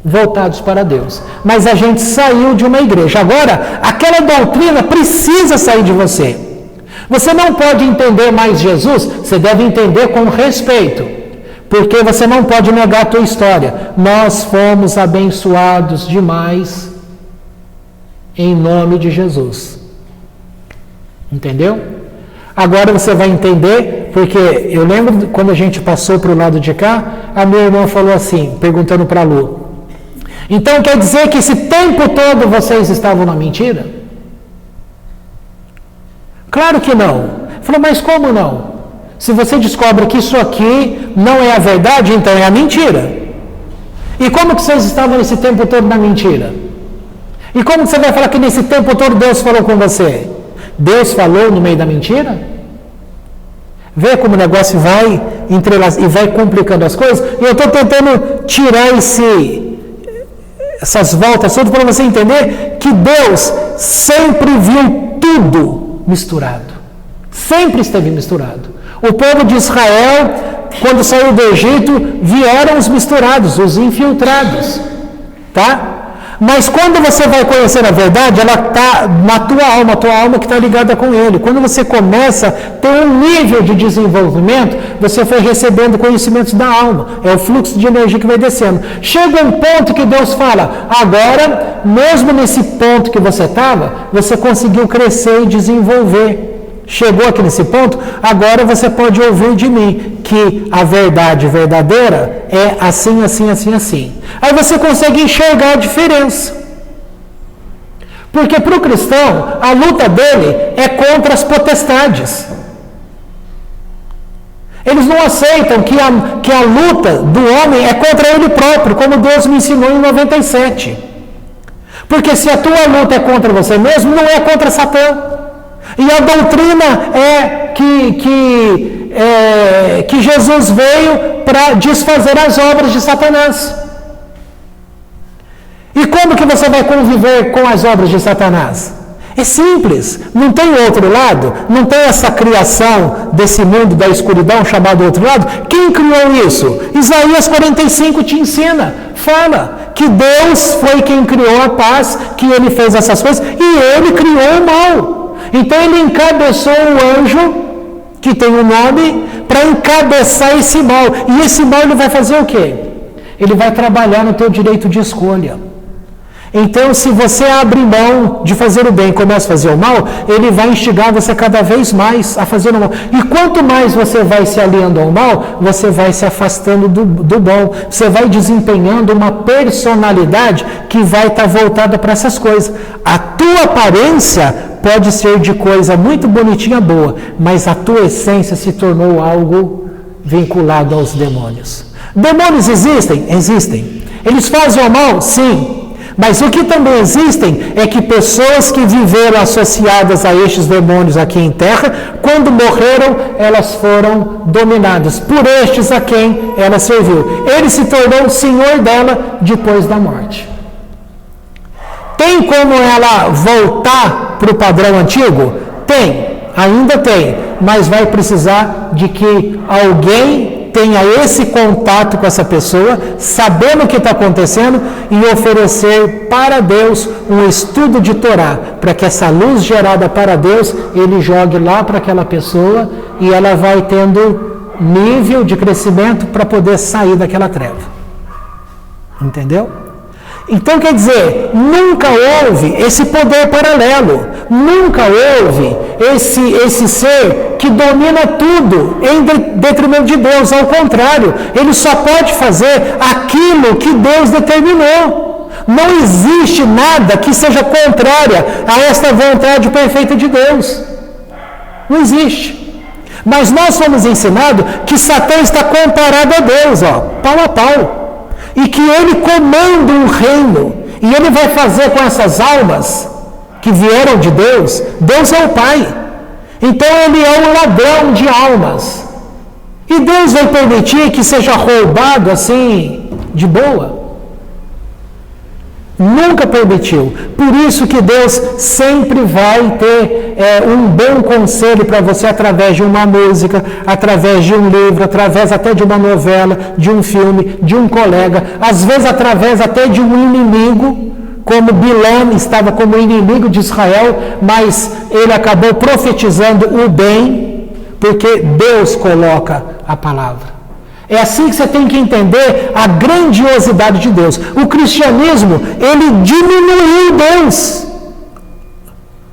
voltados para Deus. Mas a gente saiu de uma igreja. Agora, aquela doutrina precisa sair de você. Você não pode entender mais Jesus, você deve entender com respeito. Porque você não pode negar a tua história. Nós fomos abençoados demais em nome de Jesus. Entendeu? Agora você vai entender, porque eu lembro quando a gente passou para o lado de cá, a minha irmã falou assim, perguntando para a Lu, então quer dizer que esse tempo todo vocês estavam na mentira? Claro que não. Falou, mas como não? Se você descobre que isso aqui não é a verdade, então é a mentira. E como que vocês estavam esse tempo todo na mentira? E como que você vai falar que nesse tempo todo Deus falou com você? Deus falou no meio da mentira? Vê como o negócio vai entrelaçando e vai complicando as coisas. E eu estou tentando tirar essas voltas todas para você entender que Deus sempre viu tudo misturado. Sempre esteve misturado. O povo de Israel, quando saiu do Egito, vieram os misturados, os infiltrados. Tá? Mas quando você vai conhecer a verdade, ela está na tua alma que está ligada com Ele. Quando você começa a ter um nível de desenvolvimento, você foi recebendo conhecimentos da alma. É o fluxo de energia que vai descendo. Chega um ponto que Deus fala, agora, mesmo nesse ponto que você estava, você conseguiu crescer e desenvolver. Chegou aqui nesse ponto, agora você pode ouvir de mim que a verdade verdadeira é assim, assim, assim, assim. Aí você consegue enxergar a diferença. Porque para o cristão, a luta dele é contra as potestades. Eles não aceitam que a luta do homem é contra ele próprio, como Deus me ensinou em 97. Porque se a tua luta é contra você mesmo, não é contra Satã. E a doutrina é que Jesus veio para desfazer as obras de Satanás. E como que você vai conviver com as obras de Satanás? É simples, não tem outro lado, não tem essa criação desse mundo da escuridão chamado outro lado. Quem criou isso? Isaías 45 te ensina, fala que Deus foi quem criou a paz, que Ele fez essas coisas e Ele criou o mal. Então Ele encabeçou o anjo, que tem um nome, para encabeçar esse mal. E esse mal ele vai fazer o quê? Ele vai trabalhar no teu direito de escolha. Então, se você abre mão de fazer o bem e começa a fazer o mal, ele vai instigar você cada vez mais a fazer o mal. E quanto mais você vai se aliando ao mal, você vai se afastando do bom. Você vai desempenhando uma personalidade que vai estar voltada para essas coisas. A tua aparência pode ser de coisa muito bonitinha, boa, mas a tua essência se tornou algo vinculado aos demônios. Demônios existem? Existem. Eles fazem o mal? Sim. Mas o que também existem é que pessoas que viveram associadas a estes demônios aqui em terra, quando morreram, elas foram dominadas por estes a quem ela serviu. Ele se tornou o senhor dela depois da morte. Tem como ela voltar para o padrão antigo? Tem, ainda tem, mas vai precisar de que alguém tenha esse contato com essa pessoa, sabendo o que está acontecendo e oferecer para Deus um estudo de Torá, para que essa luz gerada para Deus, ele jogue lá para aquela pessoa e ela vai tendo nível de crescimento para poder sair daquela treva. Entendeu? Então, quer dizer, nunca houve esse poder paralelo, nunca houve esse ser que domina tudo em detrimento de Deus. Ao contrário, ele só pode fazer aquilo que Deus determinou. Não existe nada que seja contrária a esta vontade perfeita de Deus. Não existe. Mas nós fomos ensinados que Satã está comparado a Deus, pau a pau. E que ele comanda um reino, e ele vai fazer com essas almas que vieram de Deus, Deus é o Pai. Então ele é um ladrão de almas. E Deus vai permitir que seja roubado assim, de boa? Nunca permitiu. Por isso que Deus sempre vai ter um bom conselho para você através de uma música, através de um livro, através até de uma novela, de um filme, de um colega, às vezes através até de um inimigo, como Bilão estava como inimigo de Israel, mas ele acabou profetizando o bem, porque Deus coloca a palavra. É assim que você tem que entender a grandiosidade de Deus. O cristianismo, ele diminuiu Deus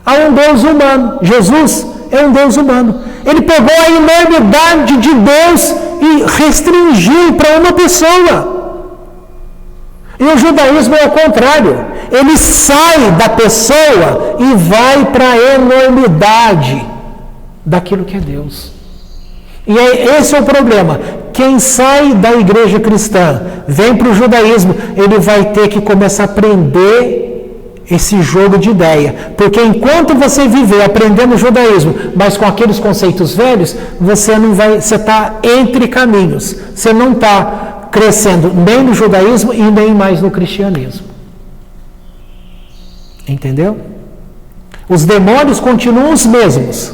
a um Deus humano. Jesus é um Deus humano. Ele pegou a enormidade de Deus e restringiu para uma pessoa. E o judaísmo é o contrário. Ele sai da pessoa e vai para a enormidade daquilo que é Deus. E esse é o problema. Quem sai da igreja cristã, vem para o judaísmo, ele vai ter que começar a aprender esse jogo de ideia. Porque enquanto você viver aprendendo o judaísmo, mas com aqueles conceitos velhos, você está entre caminhos. Você não está crescendo nem no judaísmo e nem mais no cristianismo. Entendeu? Os demônios continuam os mesmos.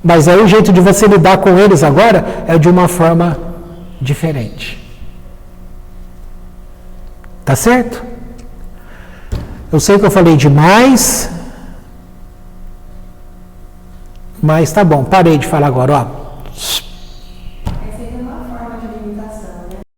Mas aí o jeito de você lidar com eles agora é de uma forma diferente. Tá certo? Eu sei que eu falei demais, mas tá bom, parei de falar agora, ó.